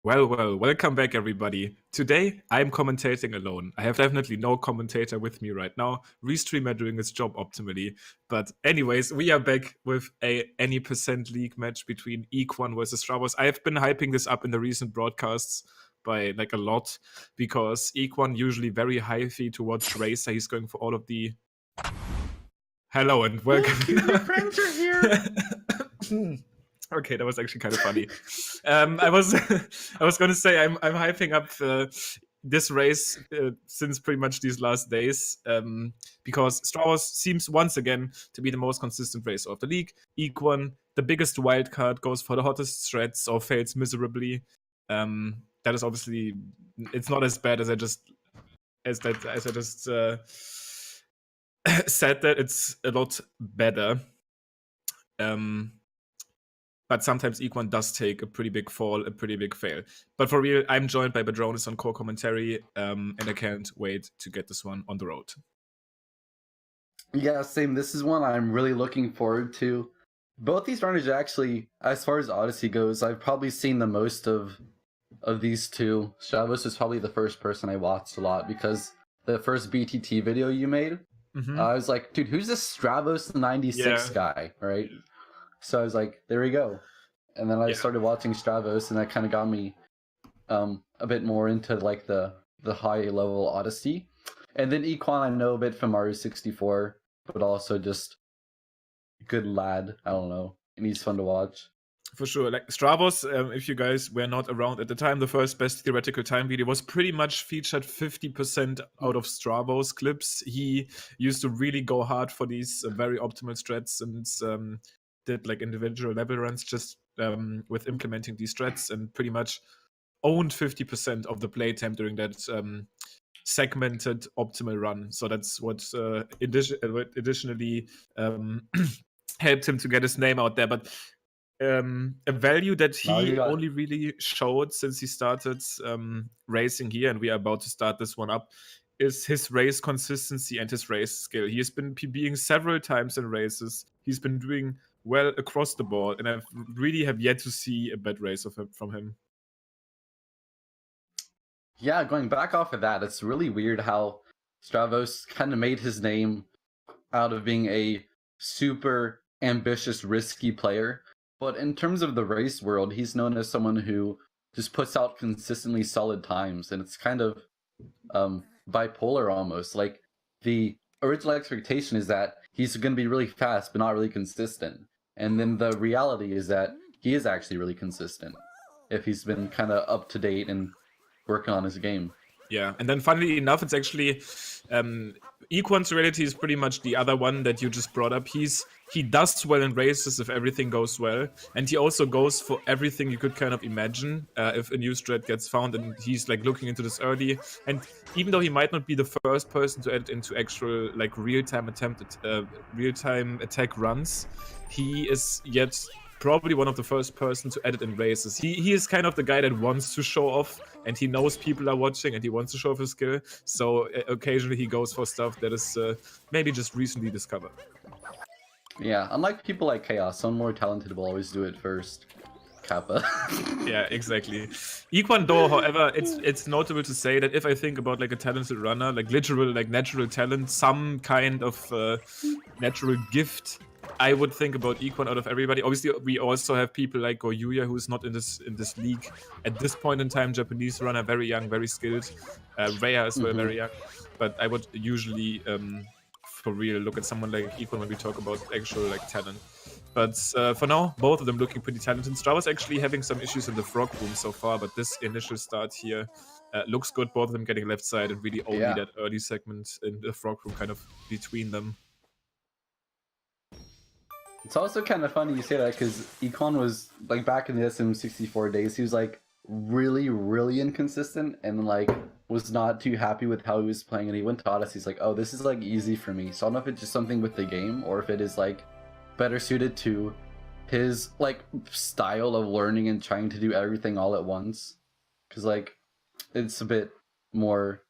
Welcome back, everybody. Today, I'm commentating alone. I have definitely no commentator with me right now. Restreamer doing his job optimally. But anyways, we are back with a any percent league match between Equan versus Stravos. I have been hyping this up in the recent broadcasts by like a lot because Equan usually very hyphy towards Racer. He's going for all of the... Hello and welcome. Your friends are here. Okay, that was actually kind of funny. I was going to say I'm hyping up this race since pretty much these last days because Stravos seems once again to be the most consistent racer of the league. Equan, the biggest wildcard, goes for the hottest strats or fails miserably. That is obviously, it's not as bad as I just said that. It's a lot better. But sometimes Equan does take a pretty big fall, a pretty big fail. But for real, I'm joined by Badronis on core commentary, and I can't wait to get this one on the road. Yeah, same. This is one I'm really looking forward to. Both these runners actually, as far as Odyssey goes, I've probably seen the most of these two. Stravos is probably the first person I watched a lot because the first BTT video you made, I was like, dude, who's this Stravos96 guy, right? So I was like, there we go. And then I started watching Stravos, and that kind of got me a bit more into like the high level Odyssey. And then Equan I know a bit from Mario 64, but also just good lad. I don't know. And he's fun to watch. For sure. Like Stravos, if you guys were not around at the time, the first best theoretical time video was pretty much featured 50% out of Stravos clips. He used to really go hard for these very optimal strats and did like individual level runs just with implementing these strats and pretty much owned 50% of the playtime during that segmented optimal run. So that's what additionally helped him to get his name out there. But a value that he only really showed since he started racing here, and we are about to start this one up, is his race consistency and his race skill. He has been PBing several times in races. He's been doing well across the board, and I really have yet to see a bad race from him. Yeah, going back off of that, it's really weird how Stravos kind of made his name out of being a super ambitious, risky player. But in terms of the race world, he's known as someone who just puts out consistently solid times, and it's kind of bipolar almost. Like, the original expectation is that he's going to be really fast, but not really consistent. And then the reality is that he is actually really consistent if he's been kind of up to date and working on his game. Yeah, and then funnily enough, it's actually Equan's reality is pretty much the other one that you just brought up. He does well in races if everything goes well, and he also goes for everything you could kind of imagine if a new strat gets found, and he's like looking into this early. And even though he might not be the first person to add into actual like real-time attack runs, he is yet probably one of the first person to edit in races. He is kind of the guy that wants to show off, and he knows people are watching, and he wants to show off his skill. So occasionally he goes for stuff that is maybe just recently discovered. Yeah, unlike people like Chaos, someone more talented will always do it first. Kappa. Yeah, exactly. Equan though, however, it's notable to say that if I think about like a talented runner, like literal like natural talent, some kind of natural gift, I would think about Equan out of everybody. Obviously, we also have people like Goyuya, who's not in this league at this point in time. Japanese runner, very young, very skilled. Rhea as well, very young. But I would usually, for real, look at someone like Equan when we talk about actual like talent. But for now, both of them looking pretty talented. Stravos actually having some issues in the frog room so far, but this initial start here looks good. Both of them getting left side and really only that early segment in the frog room kind of between them. It's also kind of funny you say that because Equan was like back in the SM64 days, he was like really, really inconsistent and like was not too happy with how he was playing, and he went to Odyssey. He's like, oh, this is like easy for me. So I don't know if it's just something with the game or if it is like better suited to his like style of learning and trying to do everything all at once. Because like it's a bit more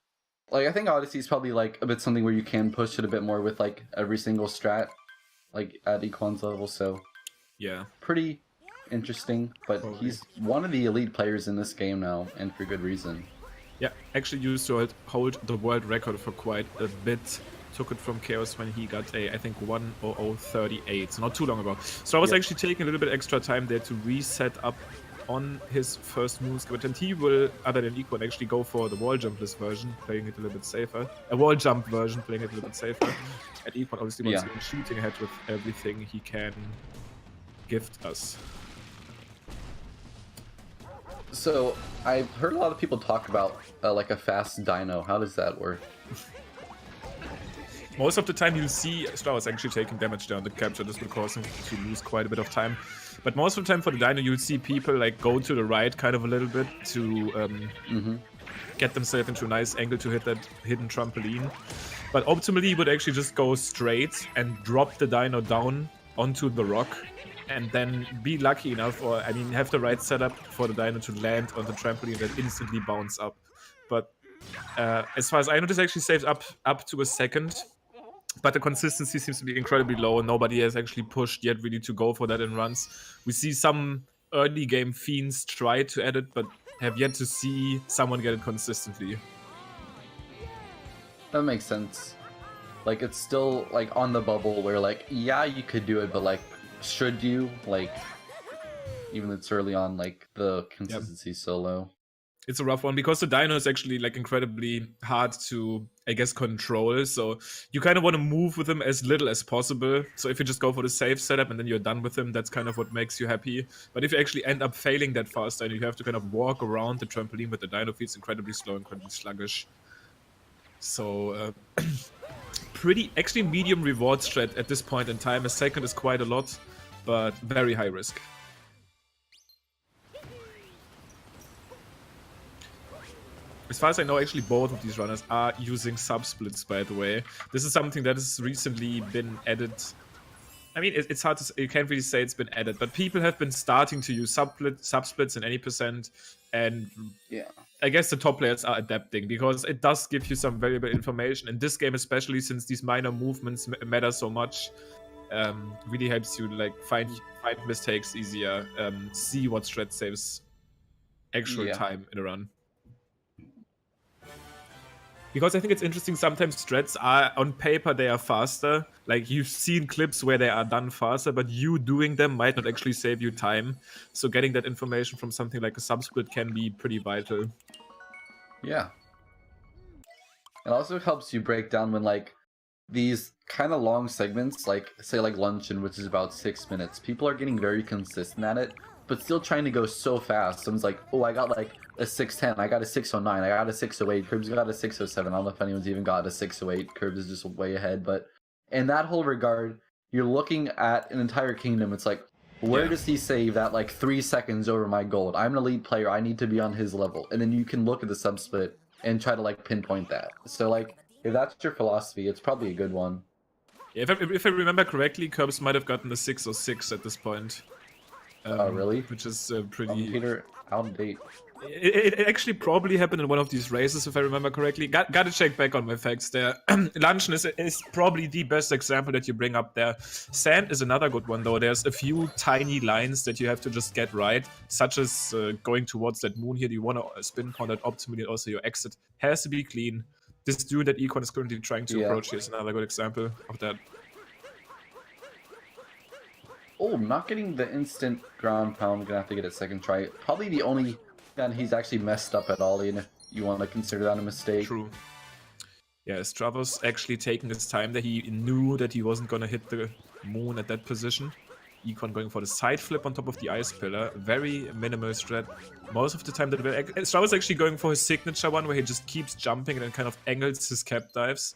like, I think Odyssey is probably like a bit something where you can push it a bit more with like every single strat like at Equan's level. So yeah, pretty interesting, but Totally. he's one of the elite players in this game now, and for good reason. Yeah, actually used to hold the world record for quite a bit. Took it from Chaos when he got a, I think, 1:00:38, so not too long ago. So I was actually taking a little bit extra time there to reset up on his first moves, and he will, other than Equan, actually go for the wall jumpless version, playing it a little bit safer. A wall jump version, playing it a little bit safer. And Equan obviously wants to go shooting ahead with everything he can gift us. So I've heard a lot of people talk about like a fast dino. How does that work? Most of the time you'll see Stravos actually taking damage down the capture. This will cause him to lose quite a bit of time. But most of the time for the dino you'll see people like go to the right kind of a little bit to get themselves into a nice angle to hit that hidden trampoline. But optimally you would actually just go straight and drop the dino down onto the rock. And then be lucky enough, or I mean have the right setup for the dino to land on the trampoline that instantly bounce up. But as far as I know, this actually saves up to a second. But the consistency seems to be incredibly low. Nobody has actually pushed yet really to go for that in runs. We see some early game fiends try to add it, but have yet to see someone get it consistently. That makes sense. Like, it's still like on the bubble where like, yeah, you could do it, but like, should you? Like, even it's early on, like the consistency is so low. It's a rough one because the dino is actually like incredibly hard to, I guess, control. So you kind of want to move with him as little as possible. So if you just go for the safe setup and then you're done with him, that's kind of what makes you happy. But if you actually end up failing that fast dino, you have to kind of walk around the trampoline with the dino feels incredibly slow, incredibly sluggish. So pretty, actually medium reward strat at this point in time. A second is quite a lot, but very high risk. As far as I know, actually both of these runners are using sub-splits, by the way. This is something that has recently been added. I mean, it's hard to say, you can't really say it's been added, but people have been starting to use sub-splits in any percent, and I guess the top players are adapting, because it does give you some valuable information. In this game, especially since these minor movements matter so much, really helps you like find mistakes easier, see what strat saves actual time in a run. Because I think it's interesting, sometimes strats are, on paper, they are faster. Like, you've seen clips where they are done faster, but you doing them might not actually save you time. So getting that information from something like a sub-split can be pretty vital. Yeah. It also helps you break down when, like, these kind of long segments, like, say, like Luncheon, which is about 6 minutes, people are getting very consistent at it, but still trying to go so fast. Someone's like, oh, I got like a 6:10, I got a 6:09, I got a 6:08, Curbs got a 6:07. I don't know if anyone's even got a 6:08. Curbs is just way ahead. But in that whole regard, you're looking at an entire kingdom. It's like, where does he save that like 3 seconds over my gold? I'm an elite player, I need to be on his level. And then you can look at the sub-split and try to like pinpoint that. So like, if that's your philosophy, it's probably a good one. Yeah, if I remember correctly, Curbs might have gotten a 6:06 at this point. Oh, really? Which is pretty... Commentator out of date. It actually probably happened in one of these races, if I remember correctly. Gotta check back on my facts there. Luncheon is probably the best example that you bring up there. Sand is another good one, though. There's a few tiny lines that you have to just get right, such as going towards that moon here. You want to spin count that optimally, and also your exit has to be clean. This dude that Econ is currently trying to approach here is another good example of that. Oh, not getting the instant ground pound. Gonna have to get a second try. Probably the only gun he's actually messed up at all, even if you want to consider that a mistake. True. Yeah, Stravos actually taking his time there. He knew that he wasn't gonna hit the moon at that position. Econ going for the side flip on top of the ice pillar. Very minimal strat. Most of the time that Stravos actually going for his signature one, where he just keeps jumping and then kind of angles his cap dives.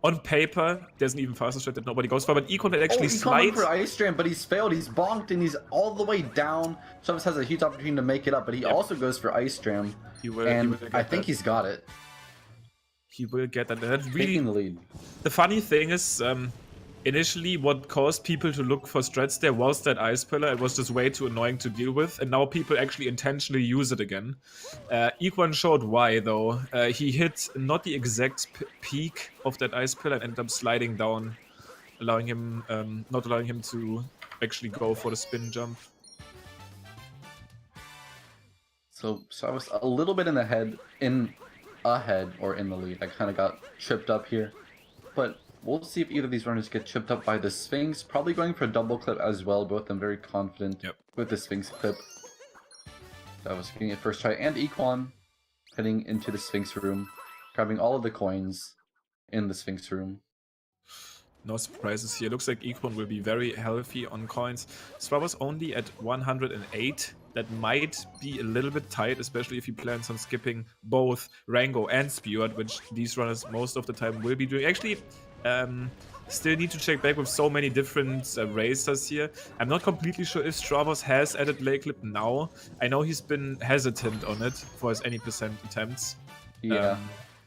On paper, there's an even faster strat that nobody goes for, but Econ actually slides. For ice jam, but he's failed. He's bonked and he's all the way down. Stravos has a huge opportunity to make it up, but he also goes for ice jam. I think he's got it. He will get that. That's really taking the lead. The funny thing is, initially what caused people to look for strats there was that ice pillar. It was just way too annoying to deal with, and now people actually intentionally use it again. Equan showed why, though. He hit not the exact peak of that ice pillar and ended up sliding down, allowing him, not allowing him to actually go for the spin jump. So I was a little bit ahead in the lead. I kind of got tripped up here, but we'll see if either of these runners get tripped up by the Sphinx. Probably going for a double clip as well. Both of them very confident with the Sphinx clip. So I was getting it first try, and Equan heading into the Sphinx room, grabbing all of the coins in the Sphinx room. No surprises here. Looks like Equan will be very healthy on coins. Stravos only at 108. That might be a little bit tight, especially if he plans on skipping both Rango and Speward, which these runners most of the time will be doing. Actually, still need to check back with so many different racers here. I'm not completely sure if Stravos has added lay clip now. I know he's been hesitant on it for his any percent attempts. Yeah.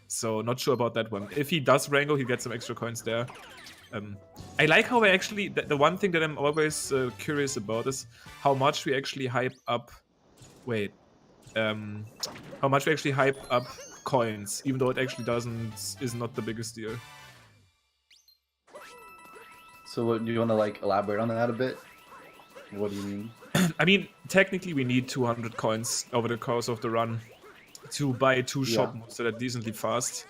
So not sure about that one. If he does Rango, he'll get some extra coins there. I like how I actually... The one thing that I'm always curious about is how much we actually hype up... Wait. How much we actually hype up coins, even though it actually is not the biggest deal. So do you want to like elaborate on that a bit? What do you mean? I mean, technically we need 200 coins over the course of the run to buy 2 shop modes that are decently fast.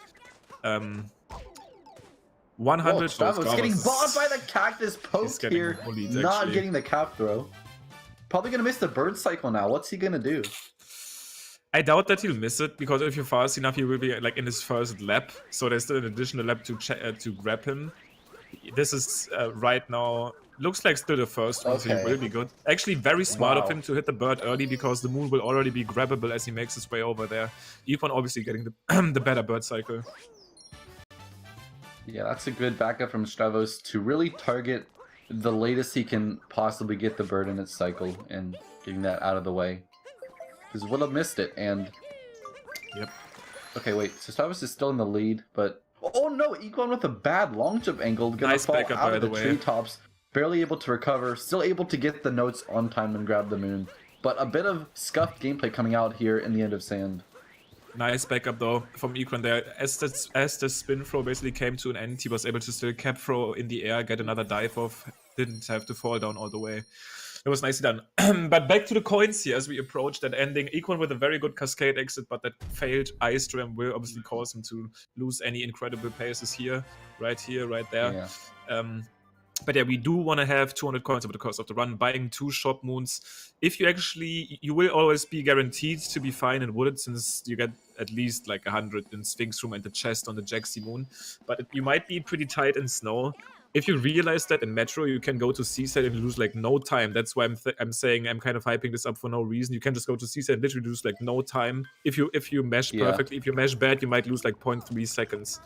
100 Stravos getting bought by the cactus poke here, not getting the cap throw. Probably gonna miss the bird cycle now. What's he gonna do? I doubt that he'll miss it, because if you're fast enough, he will be like in his first lap. So there's still an additional lap to grab him. This is right now looks like still the first one, so he will be good. Actually, very smart of him to hit the bird early, because the moon will already be grabbable as he makes his way over there. Equan obviously getting the better bird cycle. Yeah, that's a good backup from Stravos to really target the latest he can possibly get the bird in its cycle and getting that out of the way. Because would have missed it, and... Yep. Okay, wait, so Stravos is still in the lead, but... Oh no, Equan with a bad long jump angle, gonna fall out of the treetops, barely able to recover, still able to get the notes on time and grab the moon. But a bit of scuffed gameplay coming out here in the end of Sand. Nice backup though from Equan there. As the spin throw basically came to an end, he was able to still cap throw in the air, get another dive off, didn't have to fall down all the way. It was nicely done. But back to the coins here as we approach that ending. Equan with a very good cascade exit, but that failed ice dram will obviously cause him to lose any incredible paces here, right there. Yeah. But yeah, we do want to have 200 coins over the course of the run, buying 2 shop moons. If you will always be guaranteed to be fine in Wooded, since you get at least like 100 in Sphinx Room and the chest on the Jaxi moon. But you might be pretty tight in Snow. If you realize that in Metro, you can go to Seaside and lose like no time. That's why I'm saying I'm kind of hyping this up for no reason. You can just go to Seaside and literally lose like no time. If you mesh perfectly, if you mesh bad, you might lose like 0.3 seconds.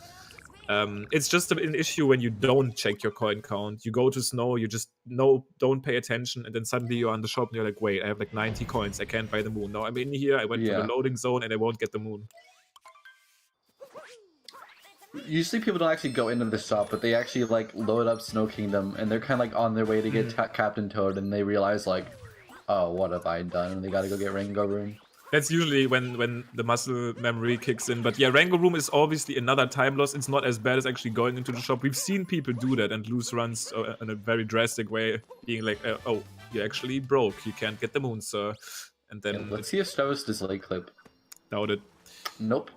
It's just an issue when you don't check your coin count. You go to Snow, you just don't pay attention, and then suddenly you're on the shop and you're like, wait, I have like 90 coins, I can't buy the moon. Now I'm in here, I went to the loading zone, and I won't get the moon. Usually people don't actually go into the shop, but they actually like load up Snow Kingdom, and they're kind of like on their way to get Captain Toad, and they realize like, oh, what have I done? And they gotta go get Rango Room. That's usually when the muscle memory kicks in. But yeah, Rango Room is obviously another time loss. It's not as bad as actually going into the shop. We've seen people do that and lose runs in a very drastic way, being like, oh, you actually broke. You can't get the moon, sir. And then let's see if Stravos does lay clip. Doubt it. Nope.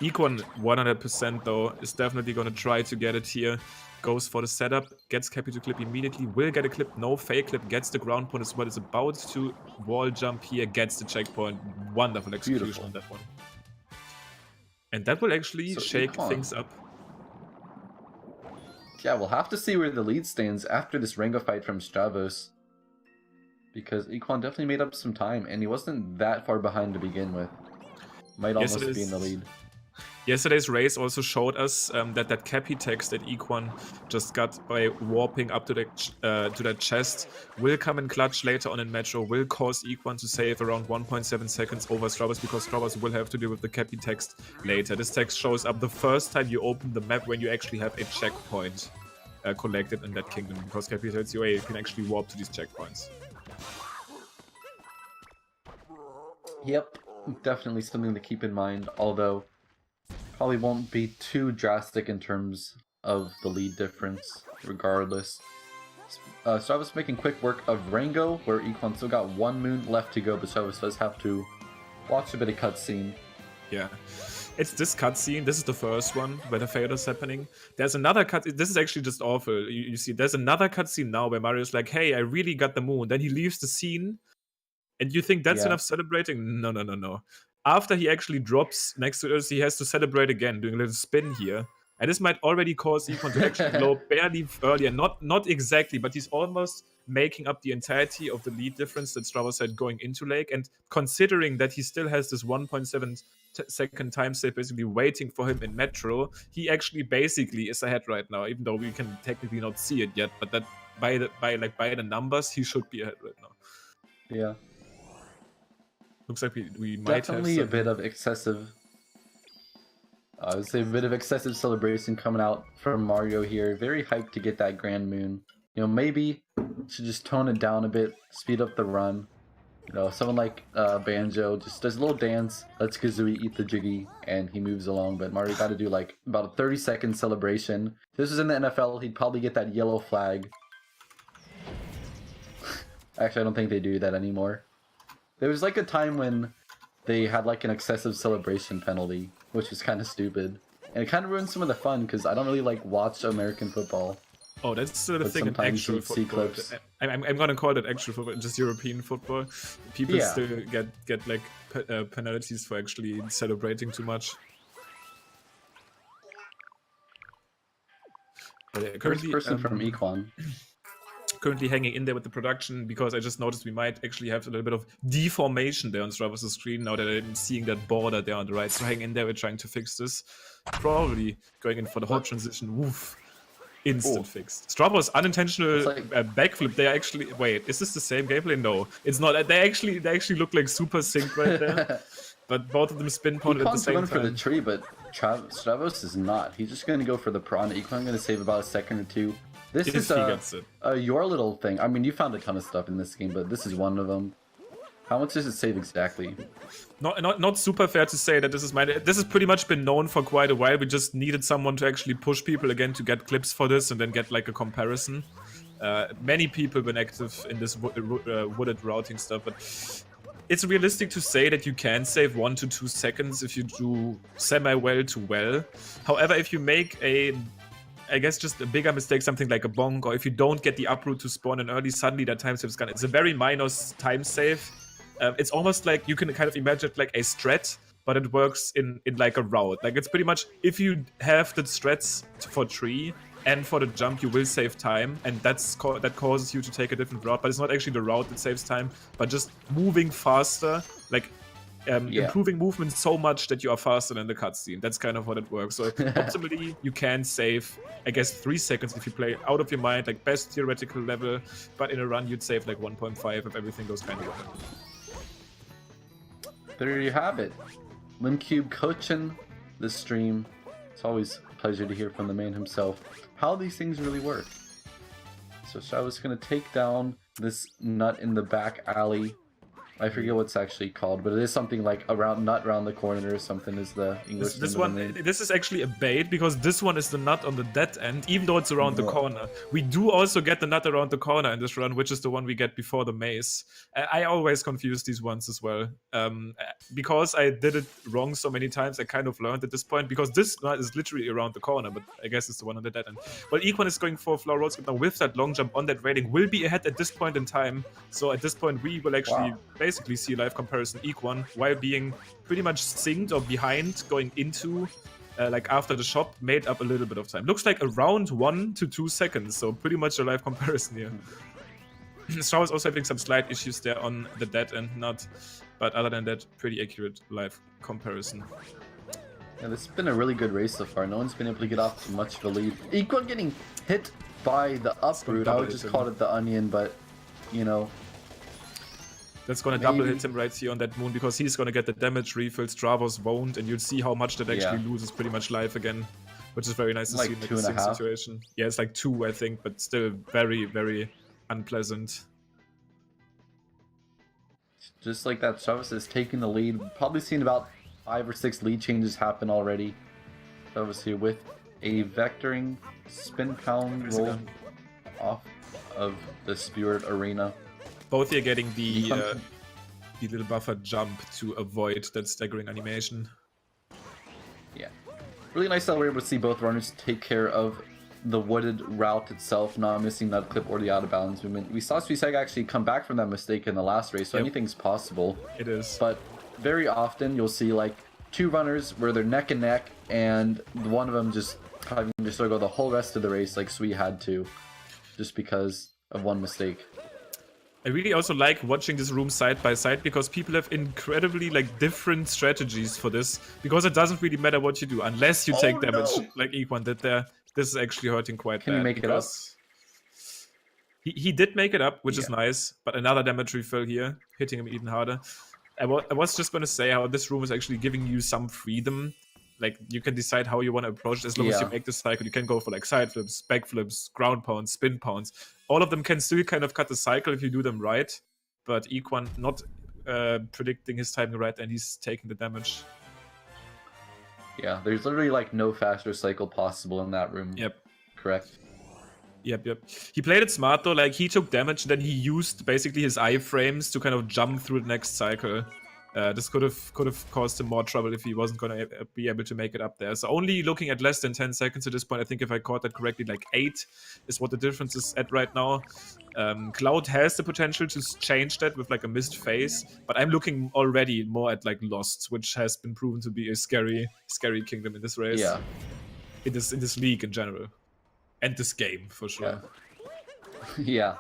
Equan 100% though is definitely gonna try to get it here. Goes for the setup, gets Cappy to clip immediately, will get a clip, no fake clip, gets the ground point as well, is about to wall jump here, gets the checkpoint. Wonderful execution on that one. And that will actually shake things up. Yeah, we'll have to see where the lead stands after this Rango fight from Stravos. Because Equan definitely made up some time, and he wasn't that far behind to begin with. Might almost be in the lead. Yesterday's race also showed us that Cappy text that Equan just got by warping up to that chest will come in clutch later on in Metro, will cause Equan to save around 1.7 seconds over Stravos, because Stravos will have to deal with the Cappy text later. This text shows up the first time you open the map when you actually have a checkpoint collected in that kingdom, because Cappy tells you, hey, you can actually warp to these checkpoints. Yep, definitely something to keep in mind, although probably won't be too drastic in terms of the lead difference, regardless. Stravos making quick work of Rango, where Equan still got 1 moon left to go, but Stravos does have to Watch a bit of cutscene. Yeah. It's this cutscene. This is the first one where the fail is happening. There's another cutscene. This is actually just awful. You see, there's another cutscene now where Mario's like, hey, I really got the moon. Then he leaves the scene. And you think that's enough celebrating? No, no, no, no. After he actually drops next to us, he has to celebrate again, doing a little spin here. And this might already cause Econ to actually blow barely earlier. Not exactly, but he's almost making up the entirety of the lead difference that Stravos had going into Lake. And considering that he still has this 1.7-second time save basically waiting for him in Metro, he actually basically is ahead right now, even though we can technically not see it yet. But that by the numbers, he should be ahead right now. Yeah. Looks like we might definitely have a bit of excessive. I would say a bit of excessive celebration coming out from Mario here. Very hyped to get that Grand Moon. You know, maybe should just tone it down a bit, speed up the run. You know, someone like Banjo just does a little dance, lets Kazooie eat the Jiggy, and he moves along. But Mario got to do like about a 30-second celebration. If this was in the NFL, he'd probably get that yellow flag. Actually, I don't think they do that anymore. There was like a time when they had like an excessive celebration penalty, which was kind of stupid. And it kind of ruined some of the fun because I don't really like watch American football. Oh, that's still the thing in actual football. I'm gonna call it actual football, just European football. People still get like penalties for actually celebrating too much. First person from Equan. Currently hanging in there with the production because I just noticed we might actually have a little bit of deformation there on Stravos' screen now that I'm seeing that border there on the right. So hang in there, we're trying to fix this. Probably going in for the hot transition. Woof. Instant fixed. Stravos unintentional backflip. They actually wait. Is this the same gameplay? No, it's not. They actually look like super synced right there. But both of them spin pointed at the same time. For the tree, but Stravos is not. He's just going to go for the prawn. Equan going to save about a second or two. This is your little thing. I mean, you found a ton of stuff in this game, but this is one of them. How much does it save exactly? Not super fair to say that this is mine. This has pretty much been known for quite a while. We just needed someone to actually push people again to get clips for this and then get like a comparison. Many people been active in this wooded routing stuff, but it's realistic to say that you can save 1 to 2 seconds if you do semi-well to well. However, if you make I guess just a bigger mistake, something like a bonk, or if you don't get the uproot to spawn in early, suddenly that time save is gone. It's a very minor time save. It's almost like you can kind of imagine it like a strat, but it works in like a route. Like it's pretty much if you have the strats for tree and for the jump, you will save time, and that causes you to take a different route. But it's not actually the route that saves time, but just moving faster, like. Improving movement so much that you are faster than the cutscene. That's kind of what it works. So optimally, you can save, I guess, 3 seconds if you play out of your mind, like best theoretical level. But in a run, you'd save like 1.5 if everything goes kind of well. There you have it. Limcube coaching the stream. It's always a pleasure to hear from the man himself how these things really work. So Stravos going to take down this nut in the back alley. I forget what's actually called, but it is something like nut around the corner or something is the English name. This is actually a bait because this one is the nut on the dead end, even though it's around the corner. We do also get the nut around the corner in this run, which is the one we get before the maze. I always confuse these ones as well. Because I did it wrong so many times, I kind of learned at this point, because this nut is literally around the corner, but I guess it's the one on the dead end. Well, Equan is going for floor road skip now with that long jump on that railing, will be ahead at this point in time. So at this point, we will actually basically see live comparison Equan while being pretty much synced or behind going into like after the shop, made up a little bit of time. Looks like around 1 to 2 seconds, so pretty much a live comparison here. Stravos is also having some slight issues there on the dead end nut, but other than that, pretty accurate live comparison. Yeah, this has been a really good race so far. No one's been able to get off much of a lead. Equan getting hit by the uproot. I would just call it the onion, but you know. That's gonna double hit him right here on that moon because he's gonna get the damage refill. Stravos won't, and you'll see how much that actually loses pretty much life again, which is very nice to see in like a situation. Yeah, it's like 2, I think, but still very, very unpleasant. Just like that, Stravos is taking the lead. Probably seen about 5 or 6 lead changes happen already. Stravos here with a vectoring spin pound roll off of the Spirit Arena. Both here getting the the little buffer jump to avoid that staggering animation. Yeah. Really nice that we're able to see both runners take care of the wooded route itself, not missing that clip or the out of bounds movement. We saw Suisega actually come back from that mistake in the last race, so anything's possible. It is. But very often you'll see like two runners where they're neck and neck, and one of them just having to struggle the whole rest of the race, like Sui had to, just because of one mistake. I really also like watching this room side by side because people have incredibly like different strategies for this, because it doesn't really matter what you do unless you take damage like Equan did there. This is actually hurting quite bad. Can you make it up? He did make it up, which is nice, but another damage refill here, hitting him even harder. I was just going to say how this room is actually giving you some freedom. Like, you can decide how you want to approach it as long as you make the cycle. You can go for like side flips, back flips, ground pounds, spin pounds. All of them can still kind of cut the cycle if you do them right. But Equan not predicting his timing right, and he's taking the damage. Yeah, there's literally like no faster cycle possible in that room. Yep. Correct. Yep. He played it smart though, like he took damage, then he used basically his iframes to kind of jump through the next cycle. This could have caused him more trouble if he wasn't gonna be able to make it up there. So only looking at less than 10 seconds at this point. I think if I caught that correctly, like 8 is what the difference is at right now. Cloud has the potential to change that with like a missed phase, but I'm looking already more at like Lost, which has been proven to be a scary kingdom in this race. Yeah. In this league in general. And this game, for sure. Yeah.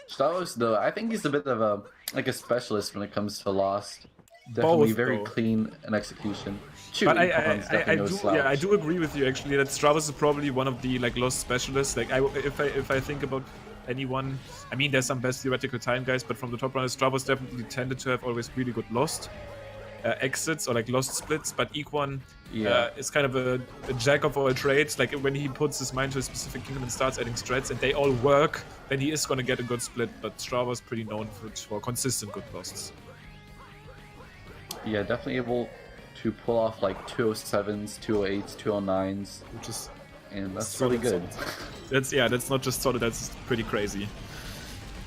Stravos, though, I think he's a bit of a specialist when it comes to Lost. Definitely very clean in execution. But I do agree with you actually that Stravos is probably one of the like Lost specialists. Like if I think about anyone, I mean there's some best theoretical time guys, but from the top runners, Stravos definitely tended to have always really good Lost exits or like Lost splits, but Equan is kind of a jack of all trades. Like when he puts his mind to a specific kingdom and starts adding strats and they all work, then he is gonna get a good split. But Stravos is pretty known for consistent good Losts. Yeah, definitely able to pull off like 207s, 208s, 209s, and that's really good. That's not just solid. That's pretty crazy.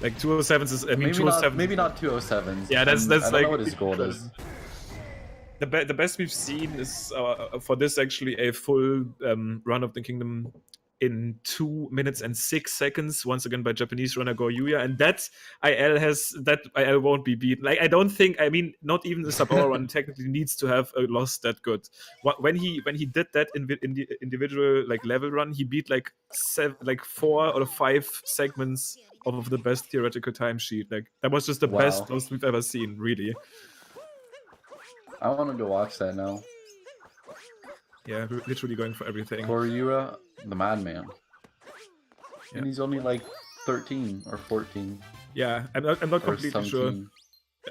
Like 207s is, I mean, maybe 207. Maybe not 207s. Yeah, that's I like don't know what his goal is. The best we've seen is for this actually a full run of the kingdom in 2 minutes and 6 seconds, once again by Japanese runner Go Yuya, and that IL won't be beaten. Like I don't think, I mean, not even the sub-hour run technically needs to have a loss that good. When he did that in the individual like level run, he beat like 4 or 5 segments of the best theoretical timesheet. Like that was just the best loss we've ever seen, really. I want to go watch that now. Yeah, we're literally going for everything. Korura, the madman. Yeah. And he's only like 13 or 14. Yeah, I'm not completely sure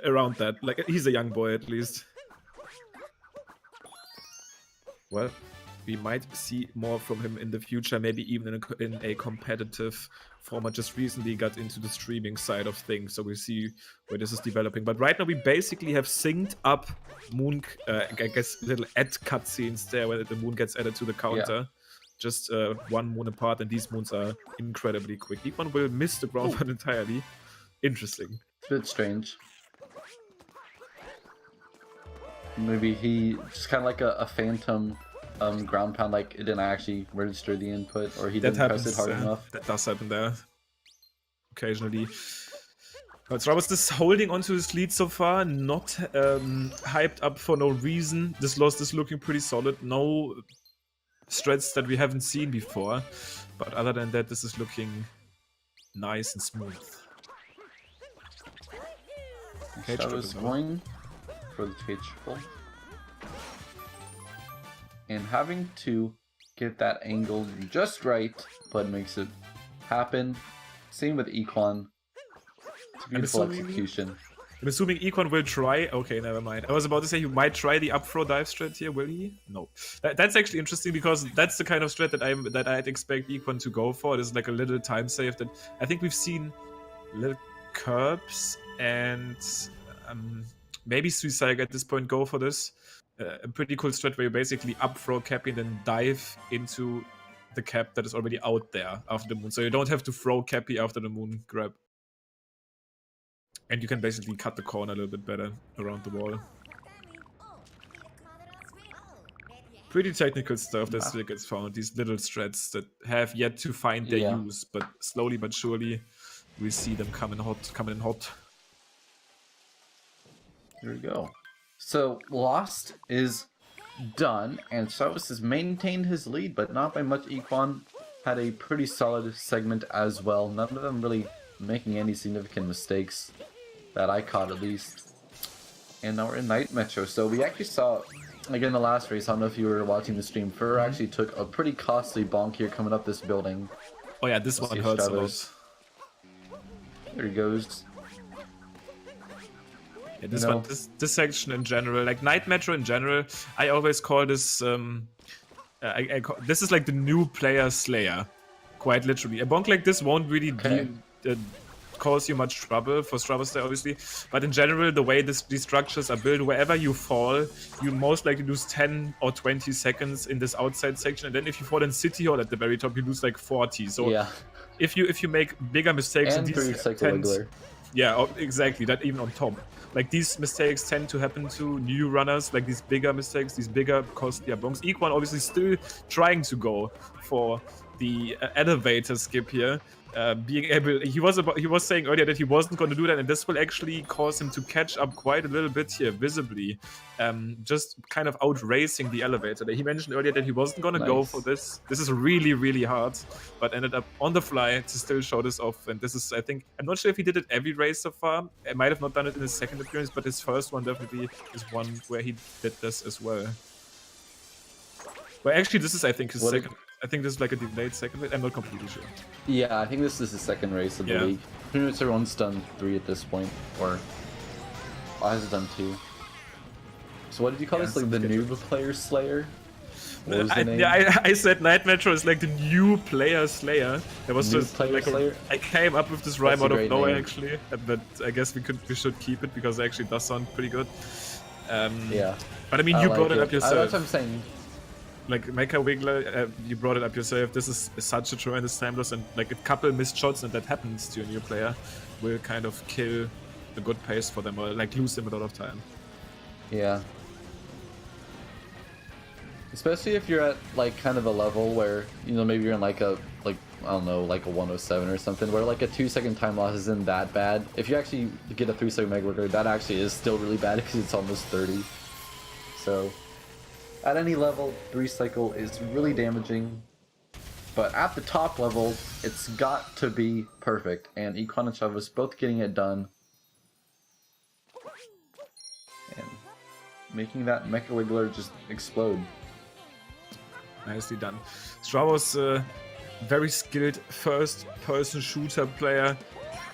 around that. Like, he's a young boy at least. Well, we might see more from him in the future, maybe even in a competitive format. Just recently got into the streaming side of things, so we'll see where this is developing. But right now we basically have synced up Moon, I guess little add cutscenes there where the moon gets added to the counter. Yeah. Just one moon apart, and these moons are incredibly quick. Equan will miss the ground pound entirely. Interesting. It's a bit strange. Maybe he just kind of like a phantom ground pound, like it didn't actually register the input, or he didn't press it hard enough. That does happen there occasionally. But Stravos is holding onto his lead so far, not hyped up for no reason. This loss is looking pretty solid. No strats that we haven't seen before, but other than that, this is looking nice and smooth. Stravos going for the cage triple. And having to get that angle just right, but makes it happen. Same with Equan. It's beautiful execution. I'm assuming Equan will try. Okay, never mind. I was about to say he might try the up throw dive strat here. Will he? No. That's actually interesting because that's the kind of strat that I'd expect Equan to go for. It is like a little time save that I think we've seen little curbs and maybe Suicide at this point go for this. A pretty cool strat where you basically up throw Cappy and then dive into the cap that is already out there after the moon. So you don't have to throw Cappy after the moon grab. And you can basically cut the corner a little bit better around the wall. Pretty technical stuff that still gets found. These little strats that have yet to find their use, but slowly but surely we see them coming in hot. Here we go. So Lost is done, and Stravos has maintained his lead, but not by much. Equan had a pretty solid segment as well. None of them really making any significant mistakes that I caught, at least. And now we're in Night Metro. So we actually saw, again, the last race, I don't know if you were watching the stream, Fur actually took a pretty costly bonk here coming up this building. Oh yeah, this one hurts a lot. There he goes. Yeah, this one, this section in general, like Night Metro in general, I always call this, this is like the new player slayer, quite literally. A bonk like this won't really cause you much trouble for Stravos there, obviously, but in general, the way these structures are built, wherever you fall, you most likely lose 10 or 20 seconds in this outside section, and then if you fall in City Hall at the very top, you lose like 40. So if you make bigger mistakes, and these yeah, exactly, that even on top. Like, these mistakes tend to happen to new runners, like these bigger mistakes, these bigger, costlier bonks. Equan obviously still trying to go for the elevator skip here. Being able, he was saying earlier that he wasn't going to do that, and this will actually cause him to catch up quite a little bit here, visibly. Just kind of outracing the elevator. He mentioned earlier that he wasn't going to go for this. This is really, really hard, but ended up on the fly to still show this off. And this is, I think, I'm not sure if he did it every race so far. I might have not done it in his second appearance, but his first one definitely is one where he did this as well. Well, actually, this is, I think, his second. I think this is like a delayed second race. I'm not completely sure. Yeah, I think this is the second race of the league. Pretty much everyone's done 3 at this point, or has done 2. So what did you call this? Like the noob player slayer? What was the name? Yeah, I said Night Metro is like the new player slayer. There was just like I came up with this rhyme out of nowhere actually, but I guess we should keep it because it actually does sound pretty good. Yeah. But I mean, you brought it up yourself. That's what I'm saying. Like Mecha Wiggler, you brought it up yourself. This is such a tremendous time loss, and like a couple missed shots, and that happens to a new player, will kind of kill a good pace for them, or like lose them a lot of time. Yeah. Especially if you're at like kind of a level where, you know, maybe you're in like a, I don't know, like a 107 or something, where like a 2-second time loss isn't that bad. If you actually get a 3-second Mega Wiggler, that actually is still really bad because it's almost 30. So at any level, 3-cycle is really damaging, but at the top level, it's got to be perfect, and Equan and Stravos both getting it done, and making that Mecha Wiggler just explode. Nicely done. Stravos, very skilled first-person shooter player,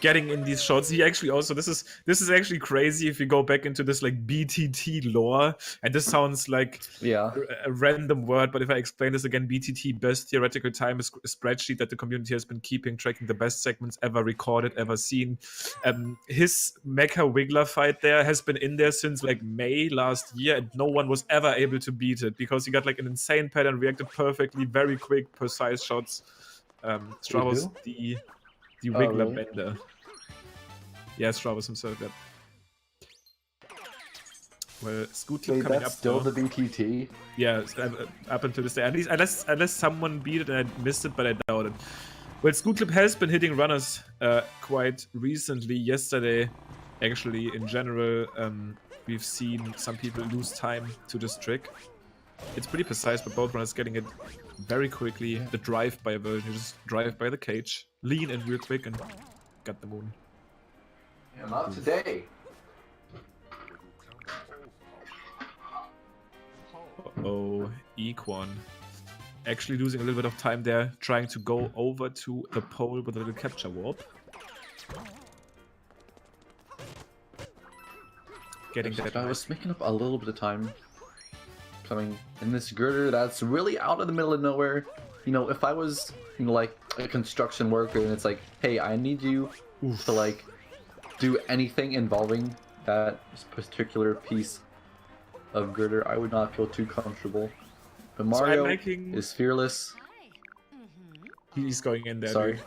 getting in these shots. He actually also, this is actually crazy if you go back into this like BTT lore, and this sounds like a random word, but if I explain this again, BTT, best theoretical time, is a spreadsheet that the community has been keeping, tracking the best segments ever recorded, ever seen. His Mecha Wiggler fight there has been in there since like May last year, and no one was ever able to beat it because he got like an insane pattern, reacted perfectly, very quick, precise shots. Stravos, the Wiggler bender. Yeah, Stravos himself, yeah. Well, Scootlip coming up still now. the BTT? Yeah, up until this day. At least, unless someone beat it and I missed it, but I doubt it. Well, Scootlip has been hitting runners quite recently. Yesterday, actually, in general, we've seen some people lose time to this trick. It's pretty precise, but both runners getting it very quickly. The drive-by version, you just drive by the cage, lean in real quick, and got the moon. Yeah, not today. Uh-oh, Equan. Actually losing a little bit of time there, trying to go over to the pole with a little capture warp. Getting that. I was making up a little bit of time. Coming in this girder that's really out of the middle of nowhere. You know, if I was, you know, like a construction worker and it's like, hey, I need you to like do anything involving that particular piece of girder, I would not feel too comfortable. But Mario is fearless. He's going in there. Sorry. Dude.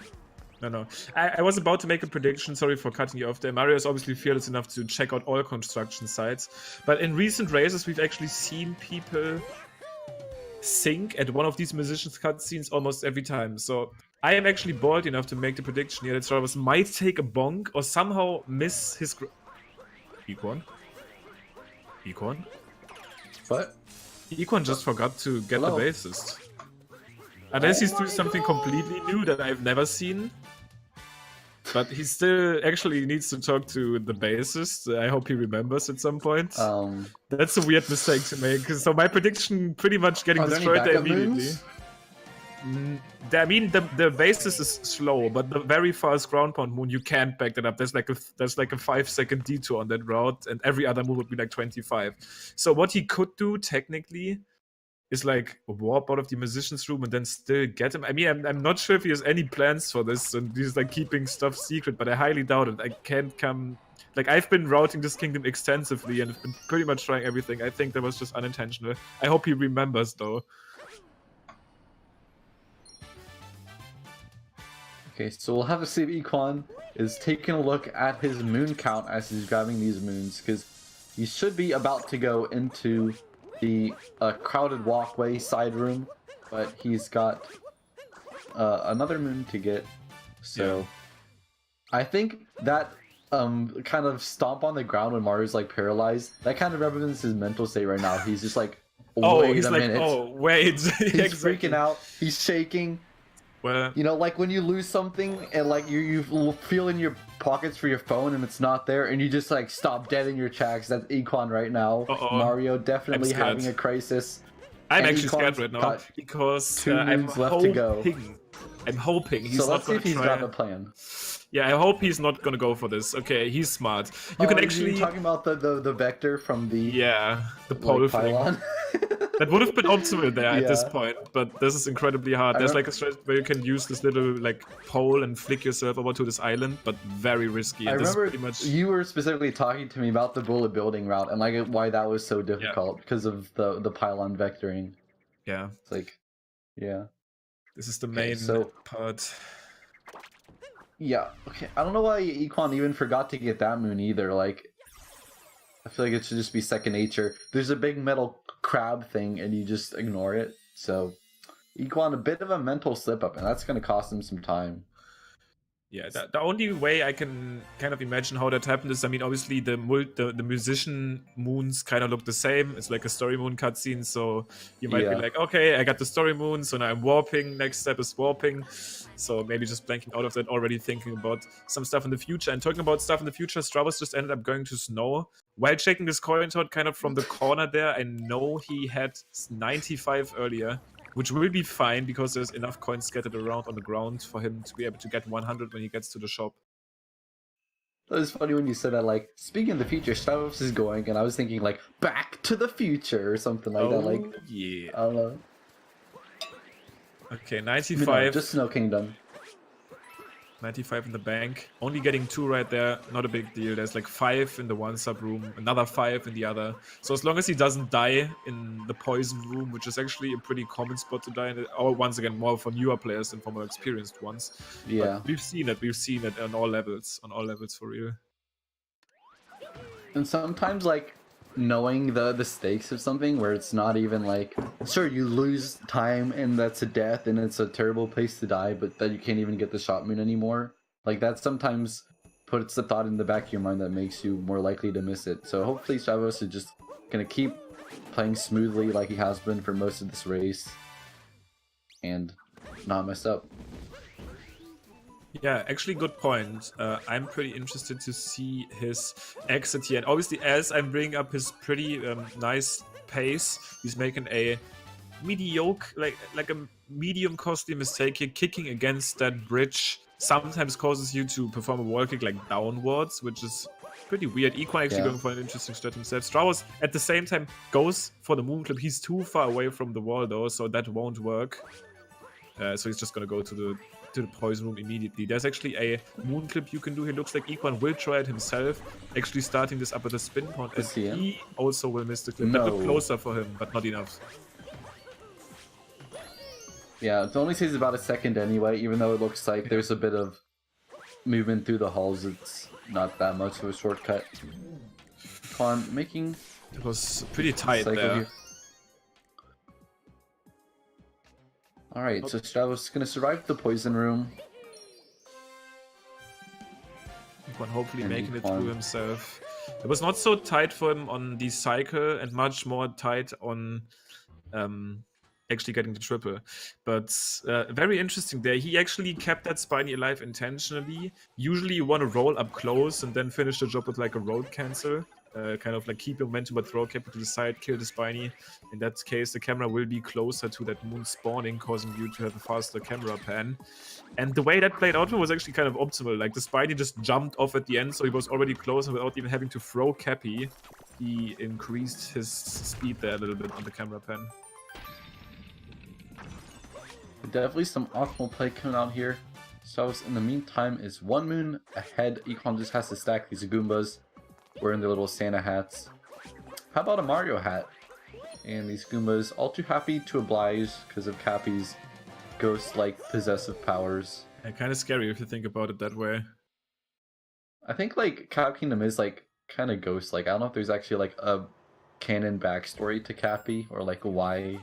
No. I was about to make a prediction. Sorry for cutting you off there. Mario is obviously fearless enough to check out all construction sites. But in recent races, we've actually seen people sink at one of these musicians' cutscenes almost every time. So I am actually bold enough to make the prediction here that Stravos might take a bonk or somehow miss his... Equan? What? Equan just forgot to get Hello? the bassist. Unless he's doing something completely new that I've never seen. But he still actually needs to talk to the bassist. I hope he remembers at some point. That's a weird mistake to make. So my prediction pretty much getting destroyed there immediately. I mean, the bassist is slow, but the very fast ground pound moon, you can't back that up. There's like a 5-second detour on that route, and every other move would be like 25. So what he could do technically is like warp out of the musician's room and then still get him. I mean, I'm not sure if he has any plans for this and he's like keeping stuff secret, but I highly doubt it. I can't come... Like, I've been routing this kingdom extensively and have been pretty much trying everything. I think that was just unintentional. I hope he remembers, though. Okay, so we'll have to see if Equan is taking a look at his moon count as he's grabbing these moons, because he should be about to go into the crowded walkway side room, but he's got another moon to get. So yeah. I think that kind of stomp on the ground when Mario's like paralyzed, that kind of represents his mental state right now. He's just like, wait a minute. Oh, wait. He's freaking out. He's shaking. Well, you know, like when you lose something and like you feel in your pockets for your phone and it's not there and you just like stop dead in your tracks. That's Equan right now. Mario definitely having a crisis. I'm actually scared right now because I'm hoping he's not going to try. So let's see if he's got a plan. Yeah, I hope he's not going to go for this. Okay, he's smart. You can actually... You're talking about the vector from the... Yeah, the pole thing. That would have been optimal there at this point, but this is incredibly hard. There's like a strategy where you can use this little like pole and flick yourself over to this island, but very risky. I remember you were specifically talking to me about the bullet building route and like why that was so difficult because of the pylon vectoring. Yeah. It's like, yeah. This is the main part. Yeah, okay. I don't know why Equan even forgot to get that moon either. Like, I feel like it should just be second nature. There's a big metal crab thing and you just ignore it. So, Equan, a bit of a mental slip up, and that's going to cost him some time. Yeah, the only way I can kind of imagine how that happened is, I mean, obviously the musician moons kind of look the same. It's like a story moon cutscene, so you might be like, okay, I got the story moon, so now I'm warping, next step is warping. So maybe just blanking out of that, already thinking about some stuff in the future. And talking about stuff in the future, Stravos just ended up going to Snow. While checking this coin tot kind of from the corner there, I know he had 95 earlier, which will be fine because there's enough coins scattered around on the ground for him to be able to get 100 when he gets to the shop. It was funny when you said that, like, speaking of the future, Stravos is going, and I was thinking, like, Back to the Future or something like that. Like, yeah. I don't know. Okay, 95. No, just Snow Kingdom. 95 in the bank. Only getting 2 right there, not a big deal. There's like 5 in the one sub room, another 5 in the other. So as long as he doesn't die in the poison room, which is actually a pretty common spot to die in, or once again, more for newer players than for more experienced ones. Yeah. But we've seen it on all levels for real. And sometimes, like, knowing the stakes of something where it's not even like, sure, you lose time and that's a death and it's a terrible place to die, but that you can't even get the shot moon anymore. Like, that sometimes puts the thought in the back of your mind that makes you more likely to miss it. So hopefully Stravos is just gonna keep playing smoothly like he has been for most of this race and not mess up. Yeah, actually good point. I'm pretty interested to see his exit here. And obviously, as I'm bringing up his pretty nice pace, he's making a mediocre, like a medium costly mistake here. Kicking against that bridge sometimes causes you to perform a wall kick like downwards, which is pretty weird. Equan actually going for an interesting strat himself. Stravos at the same time goes for the moon clip. He's too far away from the wall though, so that won't work. So he's just gonna go to the poison room immediately. There's actually a moon clip you can do. He looks like Equan will try it himself, actually starting this up at the spin point, and he also will miss the clip. That looked closer for him, but not enough. Yeah, it only takes about a second anyway, even though it looks like there's a bit of movement through the halls, it's not that much of a shortcut. Equan making It was pretty tight cycle there. here. Alright, so Stravos is gonna survive the poison room. Equan hopefully And making it Equan. through himself. It was not so tight for him on the cycle and much more tight on actually getting the triple. But very interesting there. He actually kept that Spiny alive intentionally. Usually you want to roll up close and then finish the job with like a road cancel. Kind of like keep your momentum but throw capital to the side, kill the Spiny. In that case, the camera will be closer to that moon spawning, causing you to have a faster camera pan. And the way that played out was actually kind of optimal. Like the Spiny just jumped off at the end, so he was already close, and without even having to throw Cappy, he increased his speed there a little bit on the camera pan. Definitely some optimal play coming out here. Stravos in the meantime is 1 moon ahead. Equan just has to stack these Goombas wearing their little Santa hats. How about a Mario hat? And these Goombas all too happy to oblige because of Cappy's ghost-like possessive powers. And kind of scary if you think about it that way. I think like Cap Kingdom is like kind of ghost-like. I don't know if there's actually like a canon backstory to Cappy or like why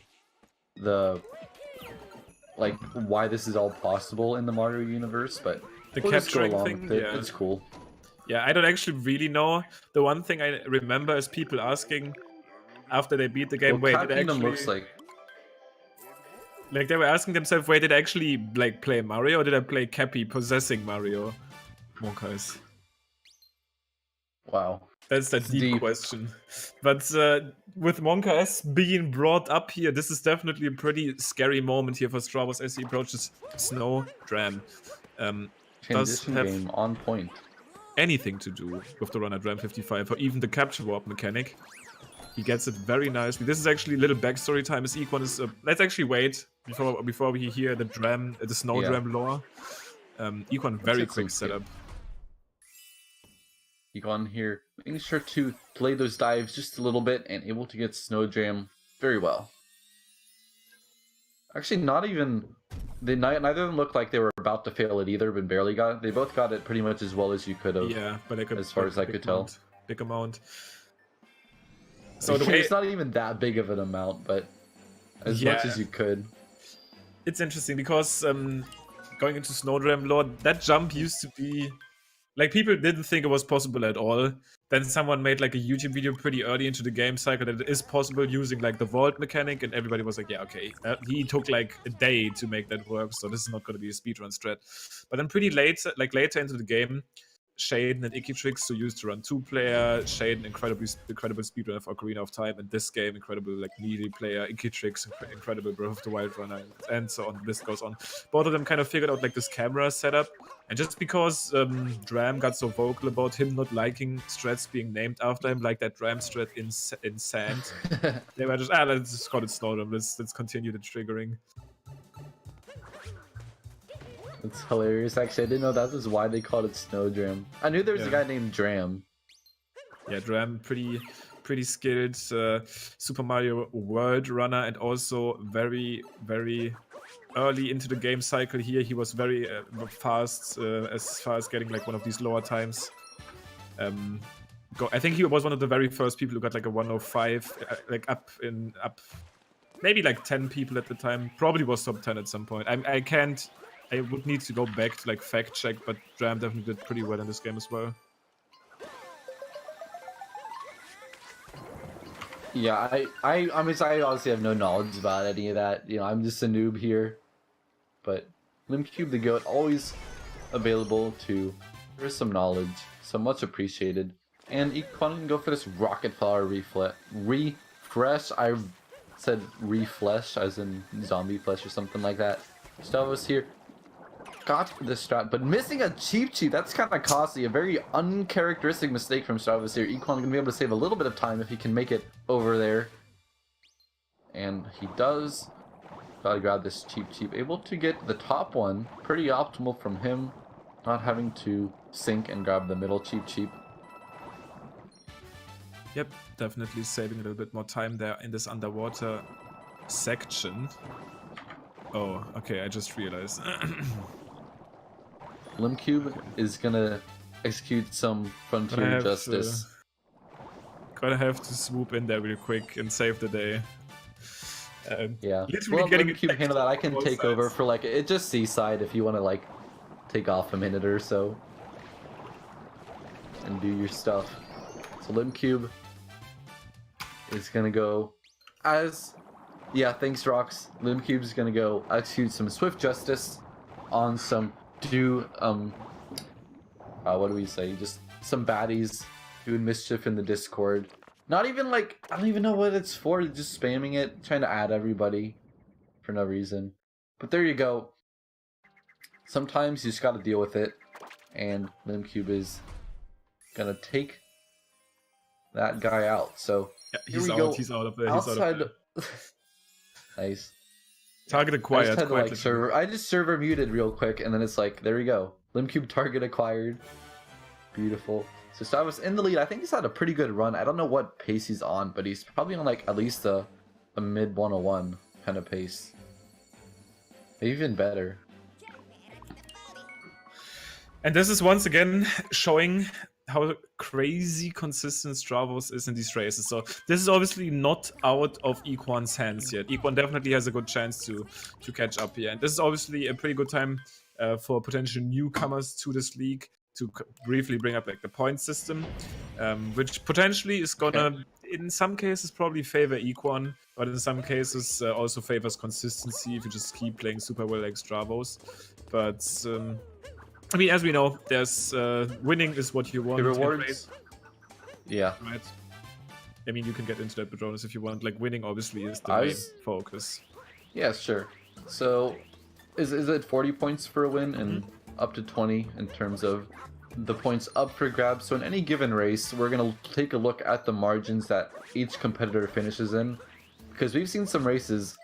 why this is all possible in the Mario universe, but The we'll just go capturing along thing, with it. yeah. It's cool. Yeah, I don't actually really know. The one thing I remember is people asking after they beat the game, Well, wait, Cap did I Kingdom actually... looks like Like, they were asking themselves, wait, did I actually, like, play Mario, or did I play Cappy possessing Mario? Monkas. wow. That's the deep question. But with Monka S being brought up here, this is definitely a pretty scary moment here for Stravos as he approaches Snow Dram. Does Transition have game on point. anything to do with the runner Dram 55 or even the capture warp mechanic. He gets it very nicely. This is actually a little backstory time as Equan is... let's actually wait before we hear the Snow Dram lore. Equan, very quick setup. Equan here, making sure to delay those dives just a little bit and able to get Snow Dram very well. Actually, not even... neither of them looked like they were about to fail it either, but barely got it. They both got it pretty much as well as you could have. Yeah, but I could, as far as I could tell. Big amount. So the way... It's not even that big of an amount, but as much as you could. It's interesting because going into Snowdram lore, that jump used to be... Like, people didn't think it was possible at all. Then someone made like a YouTube video pretty early into the game cycle that it is possible using like the vault mechanic, and everybody was like, yeah, okay. He took like a day to make that work, so this is not going to be a speedrun strat. But then pretty late, like later into the game, Shaden and Ikitrix, who used to run 2-player, Shaden incredible speedrunner for Ocarina of Time, and this game incredible like melee player, Ikitrix incredible Breath of the Wild runner, and so on. This goes on. Both of them kind of figured out like this camera setup, and just because Dram got so vocal about him not liking strats being named after him, like that Dram strat in Sand, they were just let's just call it Snowdram. Let's continue the triggering. It's hilarious. Actually, I didn't know that was why they called it Snow Dram. I knew there was a guy named Dram. Yeah, Dram, pretty skilled Super Mario World runner, and also very, very early into the game cycle here. He was very fast as far as getting like one of these lower times. I think he was one of the very first people who got like a 105, like up, maybe like 10 people at the time. Probably was top 10 at some point. I would need to go back to like fact check, but Dram definitely did pretty well in this game as well. Yeah, I mean, I honestly have no knowledge about any of that. You know, I'm just a noob here. But Limcube the Goat, always available to share some knowledge, so much appreciated. And Equan can go for this Rocket Flower refresh. I said reflesh as in zombie flesh or something like that. Stravos here got the strat, but missing a cheap. That's kind of costly. A very uncharacteristic mistake from Stravos here. Equan gonna be able to save a little bit of time if he can make it over there. And he does. Gotta grab this cheap. Able to get the top one. Pretty optimal from him. Not having to sink and grab the middle cheap. Yep, definitely saving a little bit more time there in this underwater section. Oh, okay, I just realized. Limcube is gonna execute some frontier justice. Gonna have to swoop in there real quick and save the day. Yeah. Literally Well, getting Limcube handle that. I can take over for like it just seaside if you want to like take off a minute or so and do your stuff. So Limcube is gonna go as thanks Rox. Limcube is gonna go execute some swift justice on some what do we say? Just some baddies doing mischief in the Discord. Not even like, I don't even know what it's for, just spamming it, trying to add everybody for no reason. But there you go. Sometimes you just gotta deal with it, and Limcube is gonna take that guy out. So yeah, he's out of there. Outside, nice. Target acquired. I just server muted real quick, and then it's like, there we go. Limcube target acquired. Beautiful. So Stravos in the lead. I think he's had a pretty good run. I don't know what pace he's on, but he's probably on like at least a mid 101 kind of pace. Maybe even better. And this is once again showing how crazy consistent Stravos is in these races. So this is obviously not out of Equan's hands yet. Equan definitely has a good chance to catch up here. And this is obviously a pretty good time for potential newcomers to this league to briefly bring up like the point system, which potentially is gonna, in some cases, probably favor Equan, but in some cases also favors consistency if you just keep playing super well like Stravos. But I mean, as we know, there's winning is what you want. The rewards, yeah. Right. I mean, you can get into that, Patronus, if you want. Like, winning obviously is the main focus. Yeah, sure. So, is it 40 points for a win and up to 20 in terms of the points up for grabs? So in any given race, we're gonna take a look at the margins that each competitor finishes in, because we've seen some races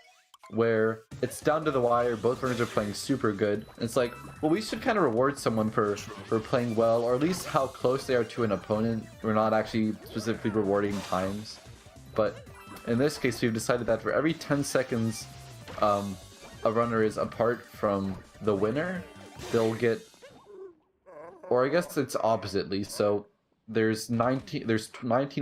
where it's down to the wire, both runners are playing super good. It's like, well, we should kind of reward someone for playing well, or at least how close they are to an opponent. We're not actually specifically rewarding times. But in this case, we've decided that for every 10 seconds a runner is apart from the winner, they'll get, or I guess it's oppositely, so there's 19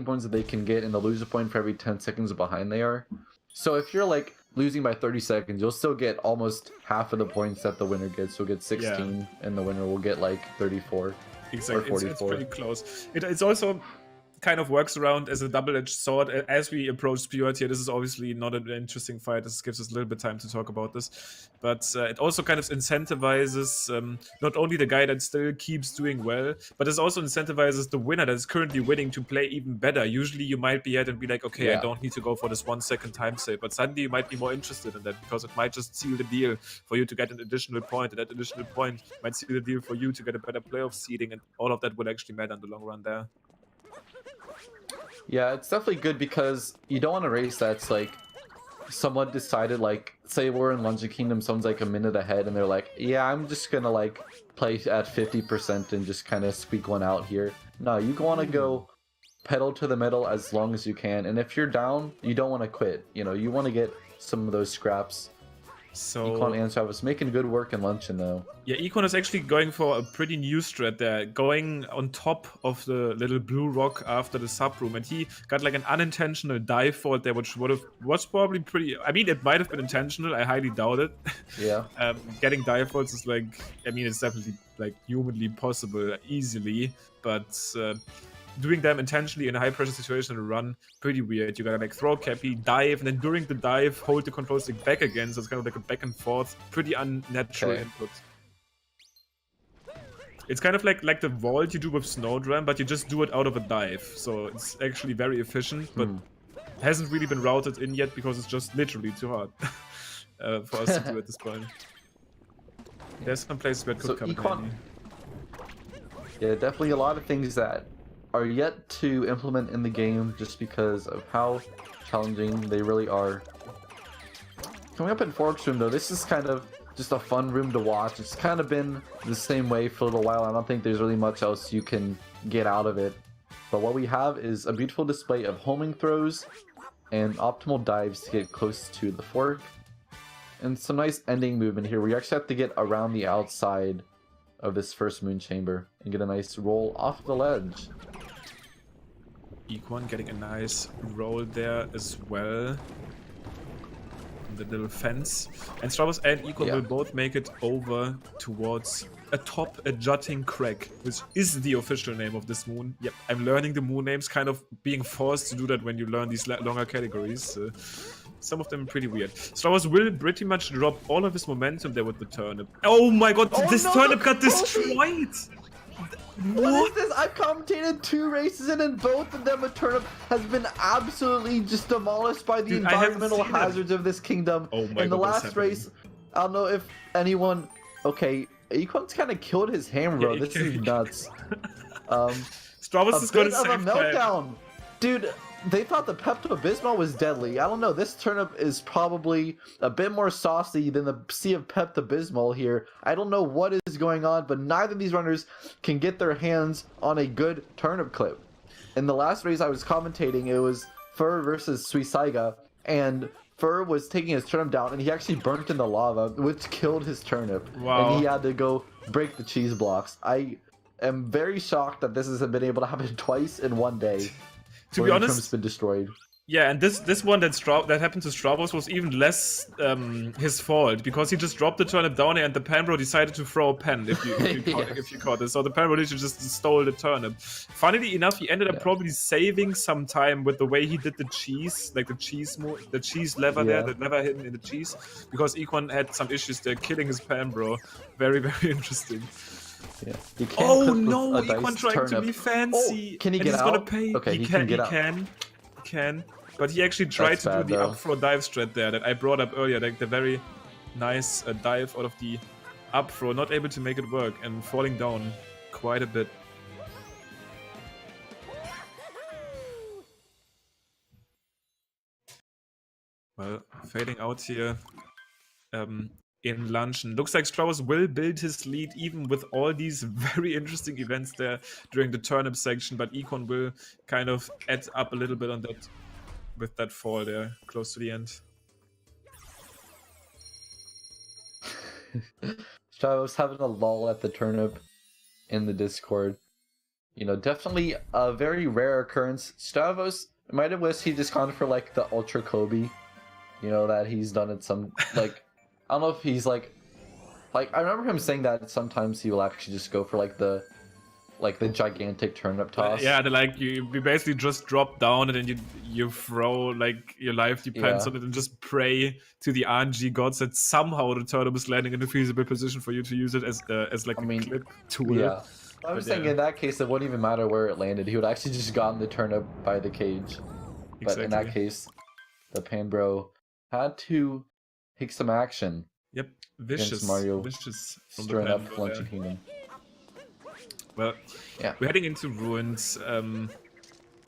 points that they can get, and they'll lose a point for every 10 seconds behind they are. So if you're like losing by 30 seconds, you'll still get almost half of the points that the winner gets. You'll get 16, and the winner will get like 34 exactly. or 44. It's pretty close. It's also kind of works around as a double-edged sword. As we approach Speedrun here, this is obviously not an interesting fight. This gives us a little bit of time to talk about this. But it also kind of incentivizes not only the guy that still keeps doing well, but it also incentivizes the winner that is currently winning to play even better. Usually you might be ahead and be like, okay, I don't need to go for this 1 second time save. But suddenly you might be more interested in that, because it might just seal the deal for you to get an additional point. And that additional point might seal the deal for you to get a better playoff seeding. And all of that will actually matter in the long run there. Yeah, it's definitely good, because you don't want a race that's like someone decided, like, say we're in Lungeon Kingdom, someone's like a minute ahead and they're like, yeah, I'm just gonna like play at 50% and just kind of squeak one out here. No, you want to go pedal to the metal as long as you can, and if you're down, you don't want to quit. You know, you want to get some of those scraps. So Equan and Stravos making good work in Luncheon though. Yeah, Equan is actually going for a pretty new strat there, going on top of the little blue rock after the sub room, and he got like an unintentional dive fault there, which was probably pretty. I mean, it might have been intentional. I highly doubt it. Yeah. Getting dive faults is like, I mean, it's definitely like humanly possible easily, but doing them intentionally in a high pressure situation in a run, pretty weird. You gotta like throw Cappy, dive, and then during the dive, hold the control stick back again, so it's kind of like a back and forth, pretty unnatural input. It's kind of like the vault you do with Snowdram, but you just do it out of a dive, so it's actually very efficient, but hasn't really been routed in yet because it's just literally too hard for us to do at this point. There's some places where it could come in handy. Yeah, definitely a lot of things that are yet to implement in the game just because of how challenging they really are. Coming up in Forks Room though, this is kind of just a fun room to watch. It's kind of been the same way for a little while. I don't think there's really much else you can get out of it. But what we have is a beautiful display of homing throws and optimal dives to get close to the fork. And some nice ending movement here where you actually have to get around the outside of this first moon chamber and get a nice roll off the ledge. Equan getting a nice roll there as well. The little fence. And Stravos and Equan will both make it over towards atop a jutting crag, which is the official name of this moon. Yep, I'm learning the moon names, kind of being forced to do that when you learn these longer categories. Some of them are pretty weird. Stravos will pretty much drop all of his momentum there with the turnip. Oh my god, this turnip got destroyed! What is this? I've commentated 2 races and in both of them a turnip has been absolutely just demolished by the environmental hazards of this kingdom. Oh my in the last race, I don't know if anyone... Okay, Equan's kind of killed his hammer, bro. This is nuts. Stravos is going to save a meltdown. Dude, they thought the Pepto-Bismol was deadly. I don't know. This turnip is probably a bit more saucy than the sea of Pepto-Bismol here. I don't know what is going on, but neither of these runners can get their hands on a good turnip clip. In the last race I was commentating, it was Fur versus Suisaiga, and Fur was taking his turnip down, and he actually burnt in the lava, which killed his turnip. Wow. And he had to go break the cheese blocks. I am very shocked that this has been able to happen twice in one day. To be honest, it's been destroyed. Yeah, and this one that happened to Stravos was even less his fault, because he just dropped the turnip down and the pan bro decided to throw a pen if you caught it. So the pan bro literally just stole the turnip. Funnily enough, he ended up probably saving some time with the way he did the cheese, like the cheese lever there, the lever hidden in the cheese, because Equan had some issues there killing his pan bro. Very, very interesting. Yeah. Oh no, Equan trying to be fancy. Oh, can he get he's out? Gonna pay. Okay, he can. But he actually tried to do the up throw dive strat there that I brought up earlier, like the very nice dive out of the up throw, not able to make it work and falling down quite a bit. Well, fading out here in luncheon. Looks like Stravos will build his lead even with all these very interesting events there during the turnip section, but Equan will kind of add up a little bit on that with that fall there close to the end. Stravos having a lull at the turnip in the Discord. You know, definitely a very rare occurrence. Stravos might have wished he just gone for like the Ultra Kobe. You know, that he's done it some like I don't know if he's like I remember him saying that sometimes he will actually just go for like the gigantic turnip toss. Yeah, you basically just drop down and then you throw, like your life depends on it, and just pray to the RNG gods that somehow the turnip is landing in a feasible position for you to use it as like a clip tool. Yeah, I was thinking in that case it wouldn't even matter where it landed. He would actually just gotten the turnip by the cage. But in that case, the pan bro had to take some action. Yep, vicious Mario, vicious from stirring the up Flunchy Kingdom. Well, we're heading into ruins.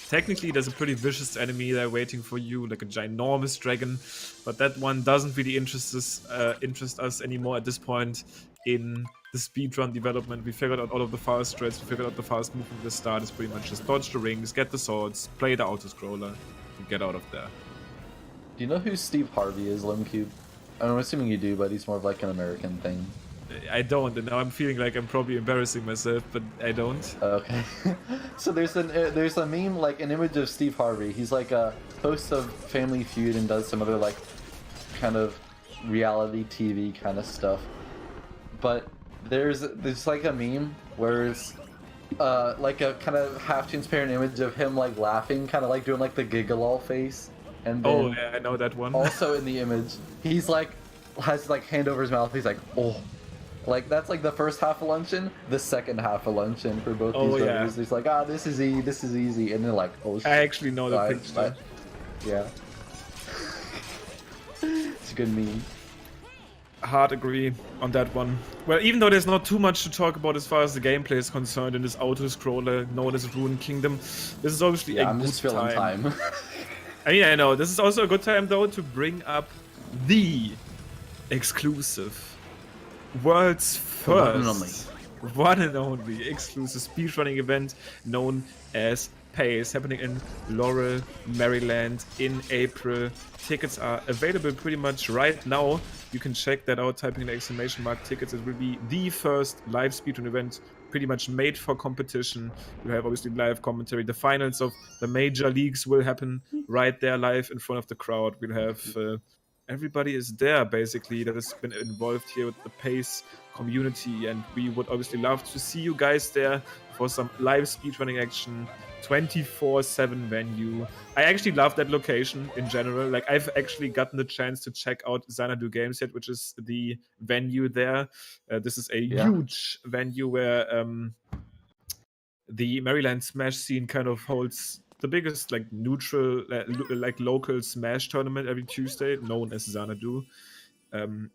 Technically, there's a pretty vicious enemy there waiting for you, like a ginormous dragon, but that one doesn't really interest us anymore at this point in the speedrun development. We figured out all of the fast strats, we figured out the fast movement at the start is pretty much just dodge the rings, get the swords, play the auto-scroller, and get out of there. Do you know who Steve Harvey is, Limcube? I'm assuming you do, but he's more of like an American thing. I don't, and now I'm feeling like I'm probably embarrassing myself, but I don't. Okay. So there's a meme, like an image of Steve Harvey. He's like a host of Family Feud and does some other like kind of reality TV kind of stuff. But there's like a meme where it's like a kind of half transparent image of him like laughing, kind of like doing like the giggle face. And then yeah, I know that one. Also in the image, he's like has like hand over his mouth. He's like, oh. Like, that's like the first half of luncheon, the second half of luncheon for both these runners. He's like, this is easy, and then like, oh shit. I actually know the picture. Yeah. It's a good meme. Hard agree on that one. Well, even though there's not too much to talk about as far as the gameplay is concerned in this auto-scroller known as Ruined Kingdom, this is obviously a good time. I mean, I know. This is also a good time, though, to bring up the exclusive world's first one and only exclusive speedrunning event known as pace happening in Laurel, Maryland in April. Tickets are available pretty much right now. You can check that out, typing in !tickets. It will be the first live speedrun event pretty much made for competition. We'll have obviously live commentary. The finals of the major leagues will happen right there live in front of the crowd. We'll have everybody is there basically that has been involved here with the PACE community, and we would obviously love to see you guys there for some live speedrunning action. 24/7 venue. I actually love that location in general. Like, I've actually gotten the chance to check out Xanadu Games Yet, which is the venue there. This is a huge venue where the Maryland Smash scene kind of holds the biggest like neutral, like local Smash tournament every Tuesday, known as Xanadu.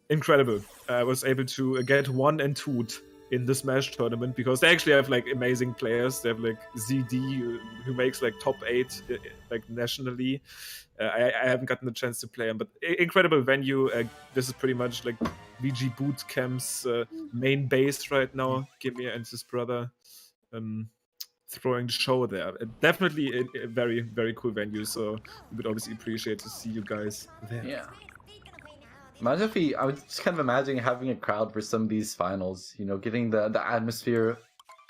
Incredible. I was able to get 1 and 2 in the Smash tournament because they actually have like amazing players. They have like ZD who makes like top 8 like nationally. I haven't gotten the chance to play him, but incredible venue. This is pretty much like VG Boot Camp's main base right now. Gimme and his brother throwing the show there. Definitely a very, very cool venue. So we would obviously appreciate to see you guys there. Yeah. Imagine if I was just kind of imagining having a crowd for some of these finals, you know, getting the atmosphere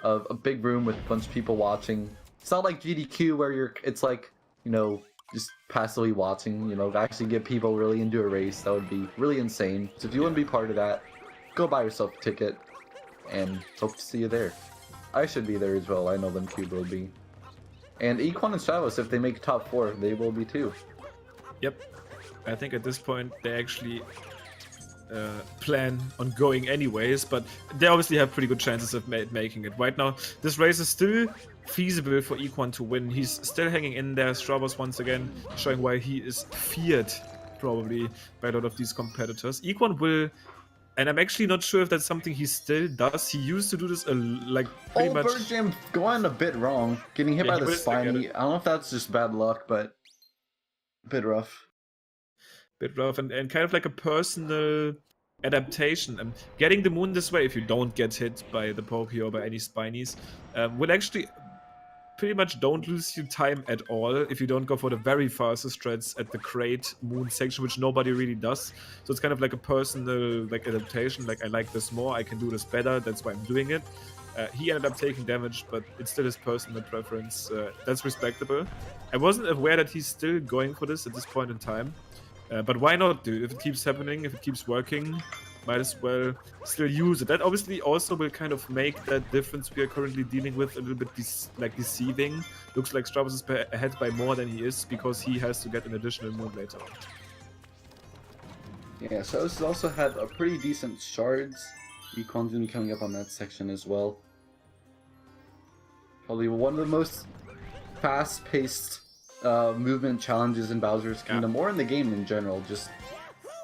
of a big room with a bunch of people watching. It's not like GDQ where it's like, you know, just passively watching, you know, actually get people really into a race. That would be really insane. So if you want to be part of that, go buy yourself a ticket and hope to see you there. I should be there as well. I know them Cube will be. And Equan and Stravos, if they make top 4, they will be too. Yep. I think at this point they actually plan on going anyways, but they obviously have pretty good chances of making it. Right now, this race is still feasible for Equan to win. He's still hanging in there. Stravos once again showing why he is feared probably by a lot of these competitors. Equan will, and I'm actually not sure if that's something he still does. He used to do this like pretty much. Bird Jam going a bit wrong, getting hit by the spiny. I don't know if that's just bad luck, but a bit rough. And kind of like a personal adaptation. Getting the moon this way, if you don't get hit by the Poke or by any spinies, will actually pretty much don't lose you time at all if you don't go for the very fastest strats at the crate moon section, which nobody really does. So it's kind of like a personal like adaptation. Like, I like this more, I can do this better, that's why I'm doing it. He ended up taking damage, but it's still his personal preference. That's respectable. I wasn't aware that he's still going for this at this point in time. But why not, dude? If it keeps happening, if it keeps working, might as well still use it. That obviously also will kind of make that difference we are currently dealing with a little bit deceiving. Looks like Stravos is ahead by more than he is because he has to get an additional moon later on. Yeah, so this has also had a pretty decent shards. Equan's gonna be coming up on that section as well. Probably one of the most fast-paced movement challenges in Bowser's Kingdom, or in the game in general. Just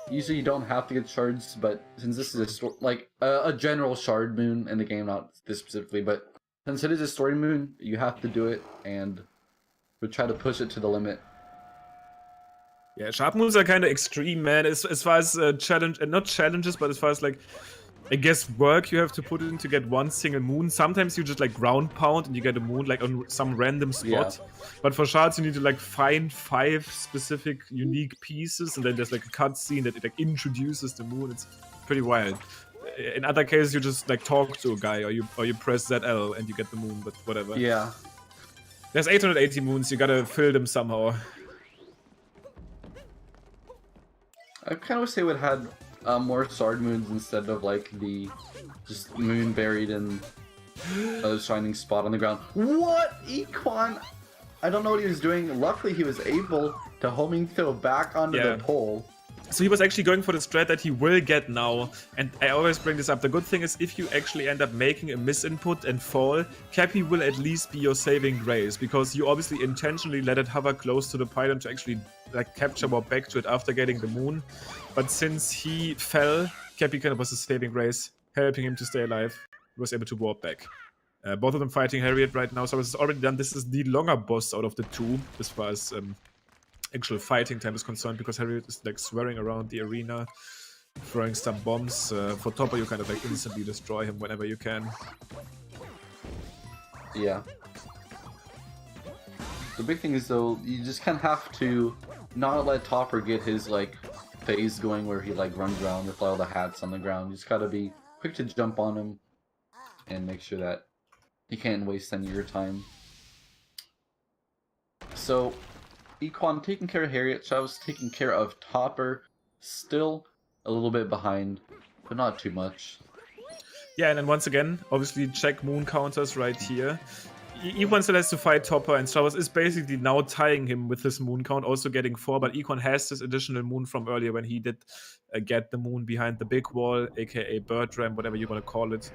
usually you don't have to get shards, but since this is a general shard moon in the game, not this specifically, but since it is a story moon, you have to do it, and we try to push it to the limit. Yeah, sharp moves are kind of extreme, man. As far as not challenges, but as far as like, I guess, work you have to put in to get one single moon. Sometimes you just like ground pound and you get a moon like on some random spot. Yeah. But for shards you need to like find 5 specific unique pieces, and then there's like a cutscene that it like introduces the moon. It's pretty wild. In other cases you just like talk to a guy, or you press ZL and you get the moon, but whatever. Yeah. There's 880 moons, you gotta fill them somehow. I kind of wish they would have had more sword moons instead of like the just moon buried in a shining spot on the ground. What? Equan? I don't know what he was doing. Luckily he was able to homing throw back onto the pole. So he was actually going for the strat that he will get now, and I always bring this up. The good thing is if you actually end up making a misinput and fall, Cappy will at least be your saving grace, because you obviously intentionally let it hover close to the pylon to actually like capture more back to it after getting the moon. But since he fell, Cappy kind of was a saving grace, helping him to stay alive. He was able to warp back. Both of them fighting Harriet right now, so it's already done. This is the longer boss out of the two as far as actual fighting time is concerned, because Harriet is like swearing around the arena, throwing some bombs. For Topper, you kind of like instantly destroy him whenever you can. Yeah. The big thing is though, you just kind of have to not let Topper get his like phase going where he like runs around with all the hats on the ground. You just gotta be quick to jump on him and make sure that you can't waste any of your time. So, Equan taking care of Harriet, Stravos taking care of Topper, still a little bit behind, but not too much. Yeah, and then once again, obviously check moon counters right here. Equan still has to fight Topper, and Stravos is basically now tying him with his moon count, also getting 4, but Equan has this additional moon from earlier when he did get the moon behind the big wall, aka bird ram, whatever you want to call it.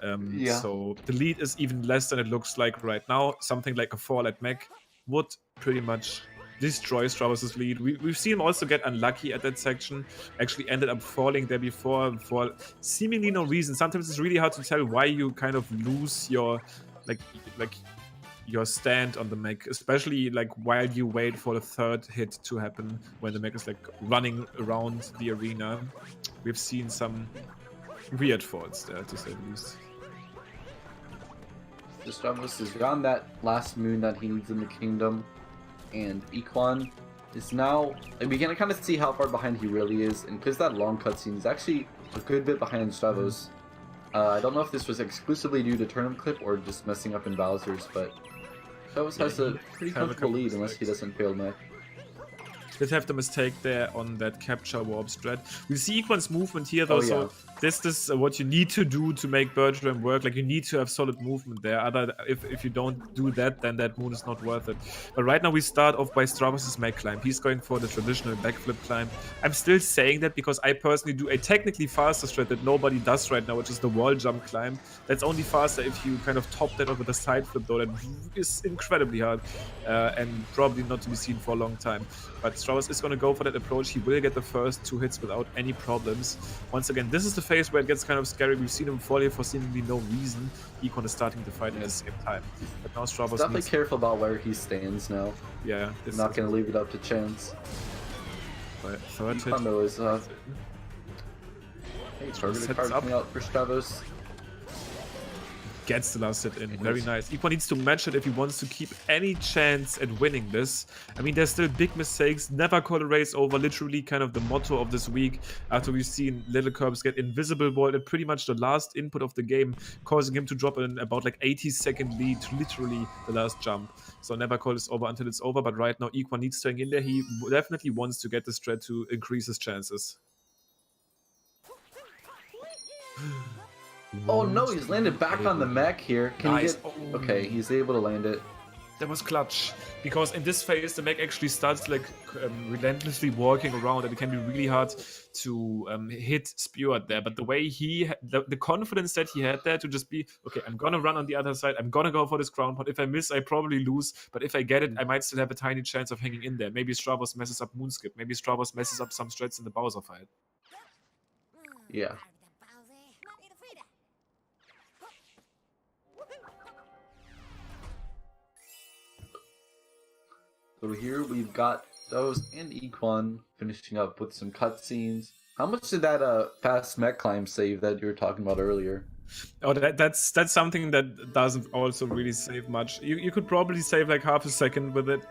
So the lead is even less than it looks like right now. Something like a 4 at mech would pretty much destroy Stravos' lead. We've seen him also get unlucky at that section. Actually ended up falling there before for seemingly no reason. Sometimes it's really hard to tell why you kind of lose your like your stand on the mech, especially like while you wait for the third hit to happen when the mech is like running around the arena. We've seen some weird faults there, to say the least. The Stravos has gotten that last moon that he needs in the kingdom, and Equan is now, and we can kind of see how far behind he really is, and because that long cutscene is actually a good bit behind Stravos. I don't know if this was exclusively due to turnip clip or just messing up in Bowser's, but Stravos has a pretty comfortable lead unless he doesn't fail mech. Did have the mistake there on that capture warp strat. We see Equan's movement here though, so this is what you need to do to make Birdram work. Like, you need to have solid movement there. If you don't do that, then that moon is not worth it. But right now we start off by Stravos' mech climb. He's going for the traditional backflip climb. I'm still saying that because I personally do a technically faster strat that nobody does right now, which is the wall jump climb. That's only faster if you kind of top that over the side flip though. That is incredibly hard and probably not to be seen for a long time. But Stravos is going to go for that approach. He will get the first 2 hits without any problems. Once again, this is the phase where it gets kind of scary. We've seen him fall here for seemingly no reason. Equan is starting to fight at the same time. But now Stravos definitely careful about where he stands now. Yeah. He's not going to leave it up to chance. Right, third hit. Equan is targeted card coming out for Stravos. Gets the last hit in. Very nice. Equan needs to match it if he wants to keep any chance at winning this. I mean, there's still big mistakes. Never call a race over. Literally kind of the motto of this week. After we've seen Little Curbs get invisible ball at pretty much the last input of the game, causing him to drop in about like 80-second lead to literally the last jump. So never call this over until it's over. But right now, Equan needs to hang in there. He definitely wants to get the strat to increase his chances. Oh no, he's landed back on the mech here. Can he get... Okay, he's able to land it. That was clutch, because in this phase the mech actually starts like relentlessly walking around, and it can be really hard to hit Spewart there. But the way the confidence that he had there to just be, okay, I'm gonna run on the other side, I'm gonna go for this ground pot. If I miss, I probably lose, but if I get it, I might still have a tiny chance of hanging in there. Maybe Stravos messes up Moonskip, maybe Stravos messes up some strats in the Bowser fight. Yeah. So here we've got those and Equan finishing up with some cutscenes. How much did that fast mech climb save that you were talking about earlier? Oh, that's something that doesn't also really save much. You could probably save like half a second with it,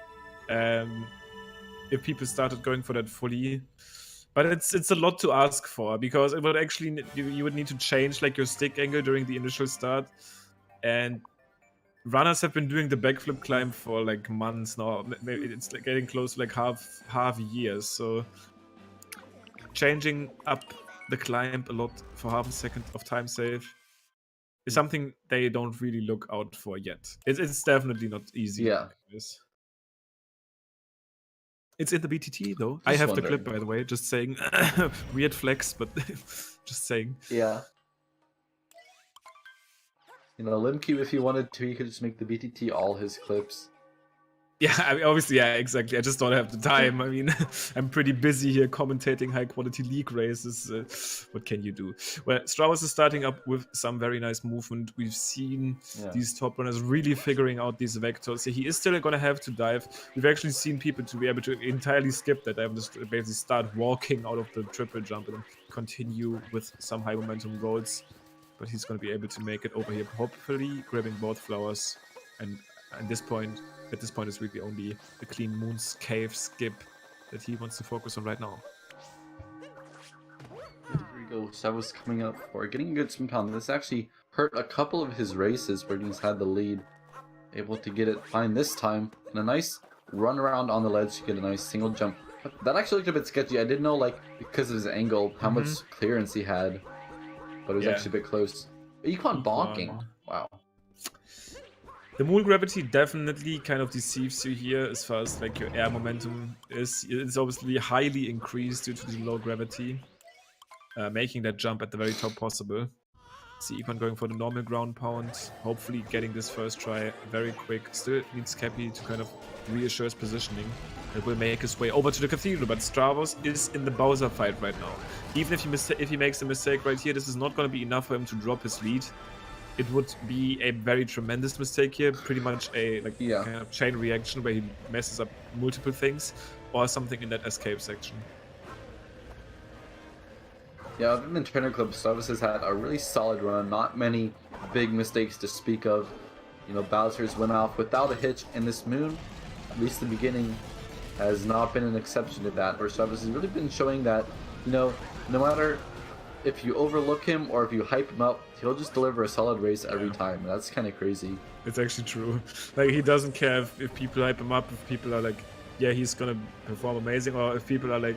if people started going for that fully. But it's a lot to ask for, because it would actually you would need to change like your stick angle during the initial start, and runners have been doing the backflip climb for like months now. Maybe it's like getting close to like half years. So changing up the climb a lot for half a second of time save is something they don't really look out for yet. It's definitely not easy. Yeah. It's in the BTT though. I have the clip, by the way. Just saying. Weird flex, but just saying. Yeah. You know, Limcube, if he wanted to, he could just make the BTT all his clips. Yeah, I mean, obviously, yeah, exactly. I just don't have the time. I mean, I'm pretty busy here commentating high-quality league races. What can you do? Well, Stravos is starting up with some very nice movement. We've seen these top runners really figuring out these vectors. He is still going to have to dive. We've actually seen people to be able to entirely skip that dive and just basically start walking out of the triple jump and then continue with some high momentum rolls. But he's going to be able to make it over here, hopefully grabbing both flowers and at this point, it's really only a clean Moon's Cave skip that he wants to focus on right now. Here we go. Stravos coming up for getting a good swim time. This actually hurt a couple of his races where he's had the lead. Able to get it fine this time. And a nice run around on the ledge to get a nice single jump. That actually looked a bit sketchy. I didn't know, like, because of his angle, how much clearance he had. But it was actually a bit close. Equan bonking. Wow. The moon gravity definitely kind of deceives you here as far as like your air momentum is. It's obviously highly increased due to the low gravity, making that jump at the very top possible. See Equan going for the normal ground pound, hopefully getting this first try very quick. Still needs Cappy to kind of reassure his positioning. That will make his way over to the cathedral, but Stravos is in the Bowser fight right now. Even if he makes a mistake right here, this is not going to be enough for him to drop his lead. It would be a very tremendous mistake here, pretty much a kind of chain reaction where he messes up multiple things, or something in that escape section. Yeah, other than Trainer Club, Stravos has had a really solid run, not many big mistakes to speak of. You know, Bowser's went off without a hitch, and this Moon, at least the beginning, has not been an exception to that, where Stravos has really been showing that, you know, no matter if you overlook him or if you hype him up, he'll just deliver a solid race every time. That's kind of crazy. It's actually true. Like, he doesn't care if people hype him up, if people are like, yeah, he's gonna perform amazing, or if people are like,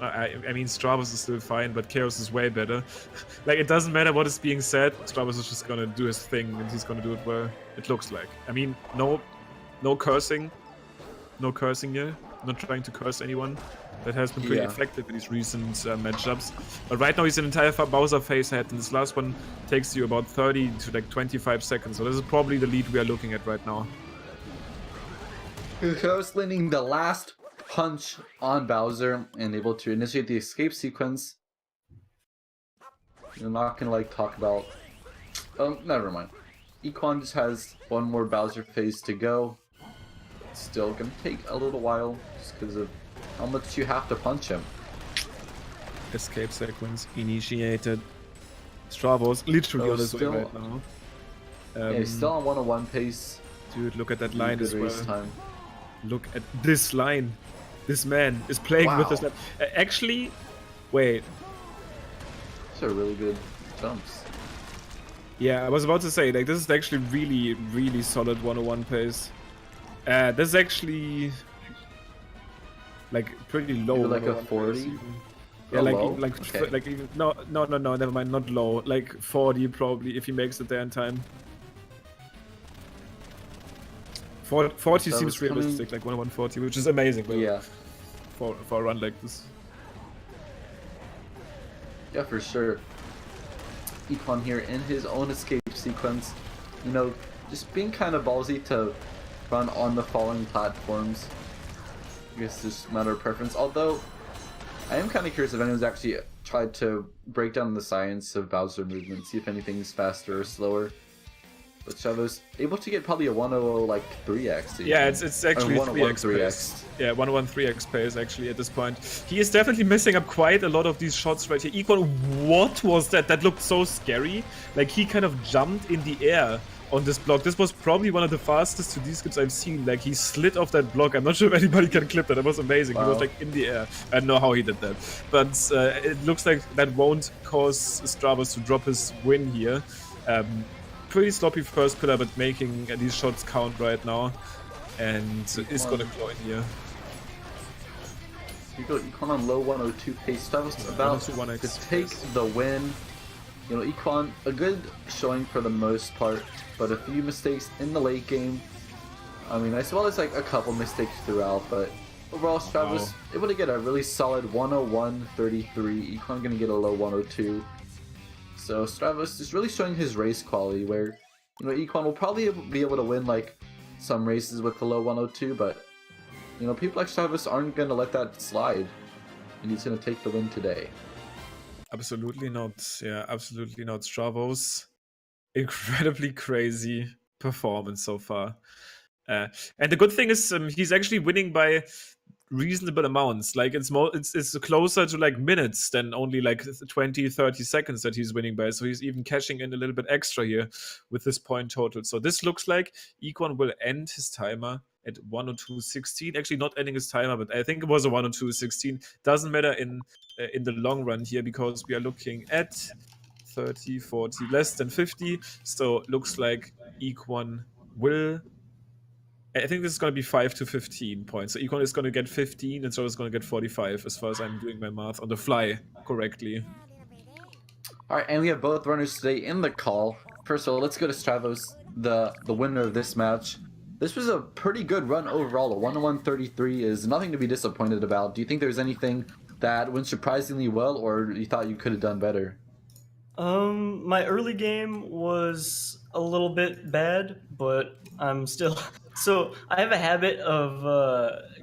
I mean, Stravos is still fine, but Chaos is way better. Like, it doesn't matter what is being said, Stravos is just gonna do his thing, and he's gonna do it well, it looks like. I mean, no cursing. No cursing here. Not trying to curse anyone. That has been pretty effective in these recent matchups. But right now he's an entire Bowser phase ahead, and this last one takes you about 30 to like 25 seconds. So this is probably the lead we are looking at right now. Chaos landing the last punch on Bowser and able to initiate the escape sequence. I'm not gonna like talk about... Oh, never mind. Equan just has one more Bowser phase to go. It's still gonna take a little while just because of how much you have to punch him. Escape sequence initiated. Stravos literally on his way right now. Yeah, he's still on 101 pace. Dude, look at that line as well. Time. Look at this line. This man is playing with this line. Actually, wait. These are really good jumps. Yeah, I was about to say, like, this is actually really, really solid 101 pace. This is actually like pretty low. Like a 40. Yeah, low? like even no, never mind, not low. Like 40 probably if he makes it there in time. 40 seems realistic, like 140, which is amazing. Yeah. For a run like this. Yeah, for sure. Equan here in his own escape sequence, you know, just being kind of ballsy to run on the falling platforms. I guess it's just a matter of preference. Although, I am kind of curious if anyone's actually tried to break down the science of Bowser movement, see if anything's faster or slower. But Stravos able to get probably a 100 like 3x. Yeah, it's actually 3x pace. Yeah, 113x pace actually at this point. He is definitely messing up quite a lot of these shots right here. Equal, what was that? That looked so scary. Like, he kind of jumped in the air on this block. This was probably one of the fastest 2D skips I've seen. Like, he slid off that block. I'm not sure if anybody can clip that. It was amazing. Wow. He was like in the air. I don't know how he did that. But it looks like that won't cause Stravos to drop his win here. Pretty sloppy first pillar, but making these shots count right now. And is gonna claw in here. You go Equan on low 102 pace. Stravos about to take the win. You know, Equan, a good showing for the most part, but a few mistakes in the late game. I mean, as well as like a couple mistakes throughout, but overall, Stravos able to get a really solid 101.33. Equan gonna get a low 102. So Stravos is really showing his race quality, where, you know, Equan will probably be able to win like some races with the low 102, but, you know, people like Stravos aren't gonna let that slide, and he's gonna take the win today. Absolutely not. Yeah, absolutely not. Stravos, incredibly crazy performance so far. And the good thing is he's actually winning by reasonable amounts. Like it's closer to like minutes than only like 20-30 seconds that he's winning by. So he's even cashing in a little bit extra here with this point total. So this looks like Equan will end his timer at 102.16. Actually not ending his timer, but I think it was a 102.16. Doesn't matter in the long run here, because we are looking at 30, 40, less than 50. So looks like Equan will, I think this is going to be 5 to 15 points. So Econ is going to get 15, and so is going to get 45, as far as I'm doing my math on the fly correctly. All right, and we have both runners today in the call. First of all, let's go to Stravos, the winner of this match. This was a pretty good run overall. A 1-1-33 is nothing to be disappointed about. Do you think there's anything that went surprisingly well, or you thought you could have done better? My early game was a little bit bad, but I'm still... So I have a habit of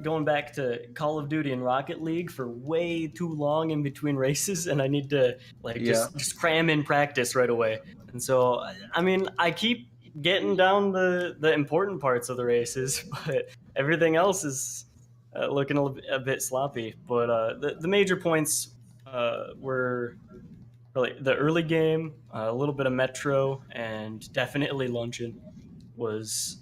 going back to Call of Duty and Rocket League for way too long in between races, and I need to like just cram in practice right away. And so, I mean, I keep getting down the important parts of the races, but everything else is looking a bit sloppy. But the major points were really the early game, a little bit of Metro, and definitely Luncheon was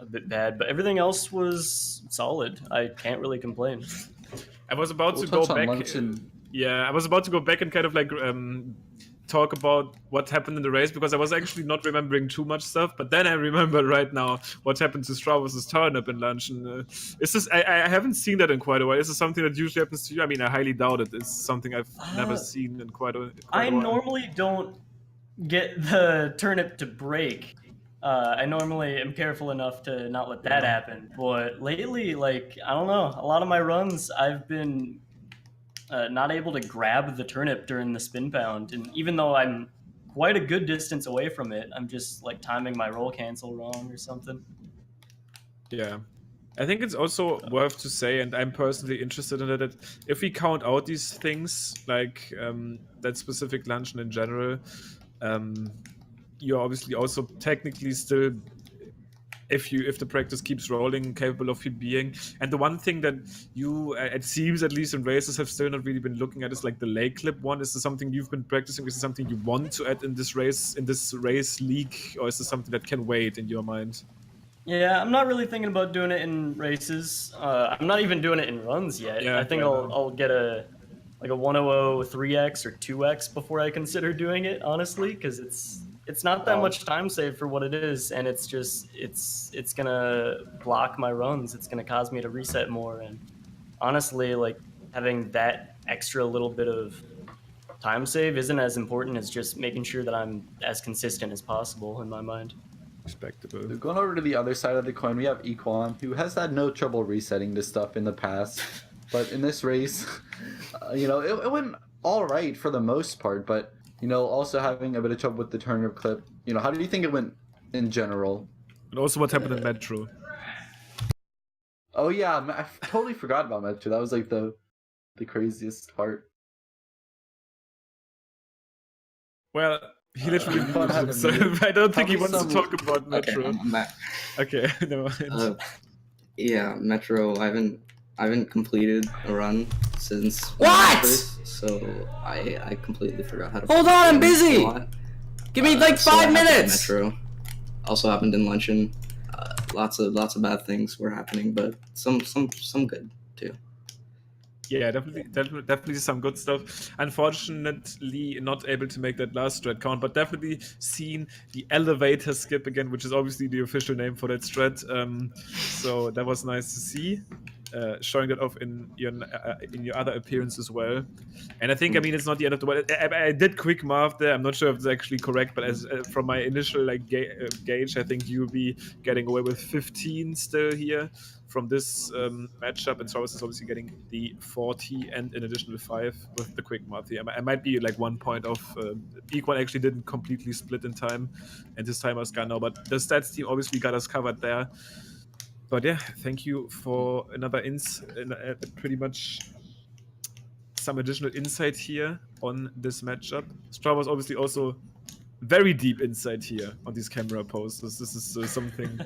a bit bad, but everything else was solid. I can't really complain. I was about to go back. Yeah, I was about to go back and kind of like talk about what happened in the race, because I was actually not remembering too much stuff, but then I remember right now what happened to Stravos' turn-up in lunch. And is this? I haven't seen that in quite a while. Is this something that usually happens to you? I mean, I highly doubt it. It's something I've never seen in quite a while. I normally don't get the turnip to break. I normally am careful enough to not let that happen, but lately, like, I don't know, a lot of my runs, I've been not able to grab the turnip during the spin pound, and even though I'm quite a good distance away from it, I'm just, like, timing my roll cancel wrong or something. Yeah. I think it's also worth to say, and I'm personally interested in it, that if we count out these things, like that specific luncheon in general, you're obviously also technically still, if the practice keeps rolling, capable of being. And the one thing that you, it seems at least in races, have still not really been looking at is like the leg clip one. Is this something you've been practicing? Is it something you want to add in this race league, or is this something that can wait in your mind? Yeah, I'm not really thinking about doing it in races. I'm not even doing it in runs yet. Yeah, I think I'll get a 100 3x or 2x before I consider doing it, honestly, because it's not that much time saved for what it is, and it's just it's gonna block my runs. It's gonna cause me to reset more, and honestly, like, having that extra little bit of time save isn't as important as just making sure that I'm as consistent as possible in my mind. Respectable. Going over to the other side of the coin, we have Equan, who has had no trouble resetting this stuff in the past, but in this race, you know, it went all right for the most part, but you know, also having a bit of trouble with the turnip clip. You know, how do you think it went in general? And also what happened in Metro. Oh yeah, I totally forgot about Metro. That was like the craziest part. Well, he literally so I don't think he wants to talk about Metro. Okay, I'm back. Okay, never mind. Yeah, Metro. I haven't completed a run since What? So I completely forgot how to. Hold on, I'm busy. Give me like 5 minutes. Metro. Also happened in Luncheon. Lots of bad things were happening, but some good too. Yeah, definitely some good stuff. Unfortunately, not able to make that last strat count, but definitely seen the elevator skip again, which is obviously the official name for that strat. So that was nice to see. Showing that off in your other appearance as well. And I think, I mean, it's not the end of the world. I did quick math there. I'm not sure if it's actually correct, but as from my initial like gauge, I think you'll be getting away with 15 still here from this matchup, and Stravos is obviously getting the 40 and an additional 5 with the quick math here. I might be like 1 point off. Equal actually didn't completely split in time, and his timer's gone now, but the stats team obviously got us covered there. But yeah, thank you for another pretty much some additional insight here on this matchup. Stravos obviously also very deep insight here on these camera posts. This is something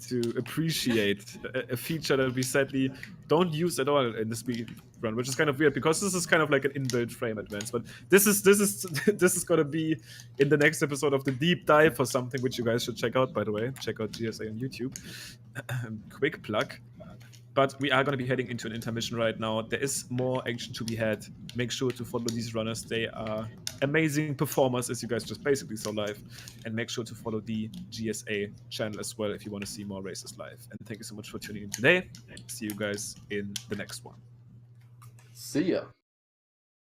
to appreciate a feature that we sadly don't use at all in the speed run, which is kind of weird because this is kind of like an inbuilt frame advance. But this is this is gonna be in the next episode of the deep dive for something which you guys should check out. By the way, check out GSA on YouTube. Quick plug. But we are going to be heading into an intermission right now. There is more action to be had. Make sure to follow these runners. They are amazing performers, as you guys just basically saw live. And make sure to follow the GSA channel as well if you want to see more races live. And thank you so much for tuning in today. See you guys in the next one. See ya.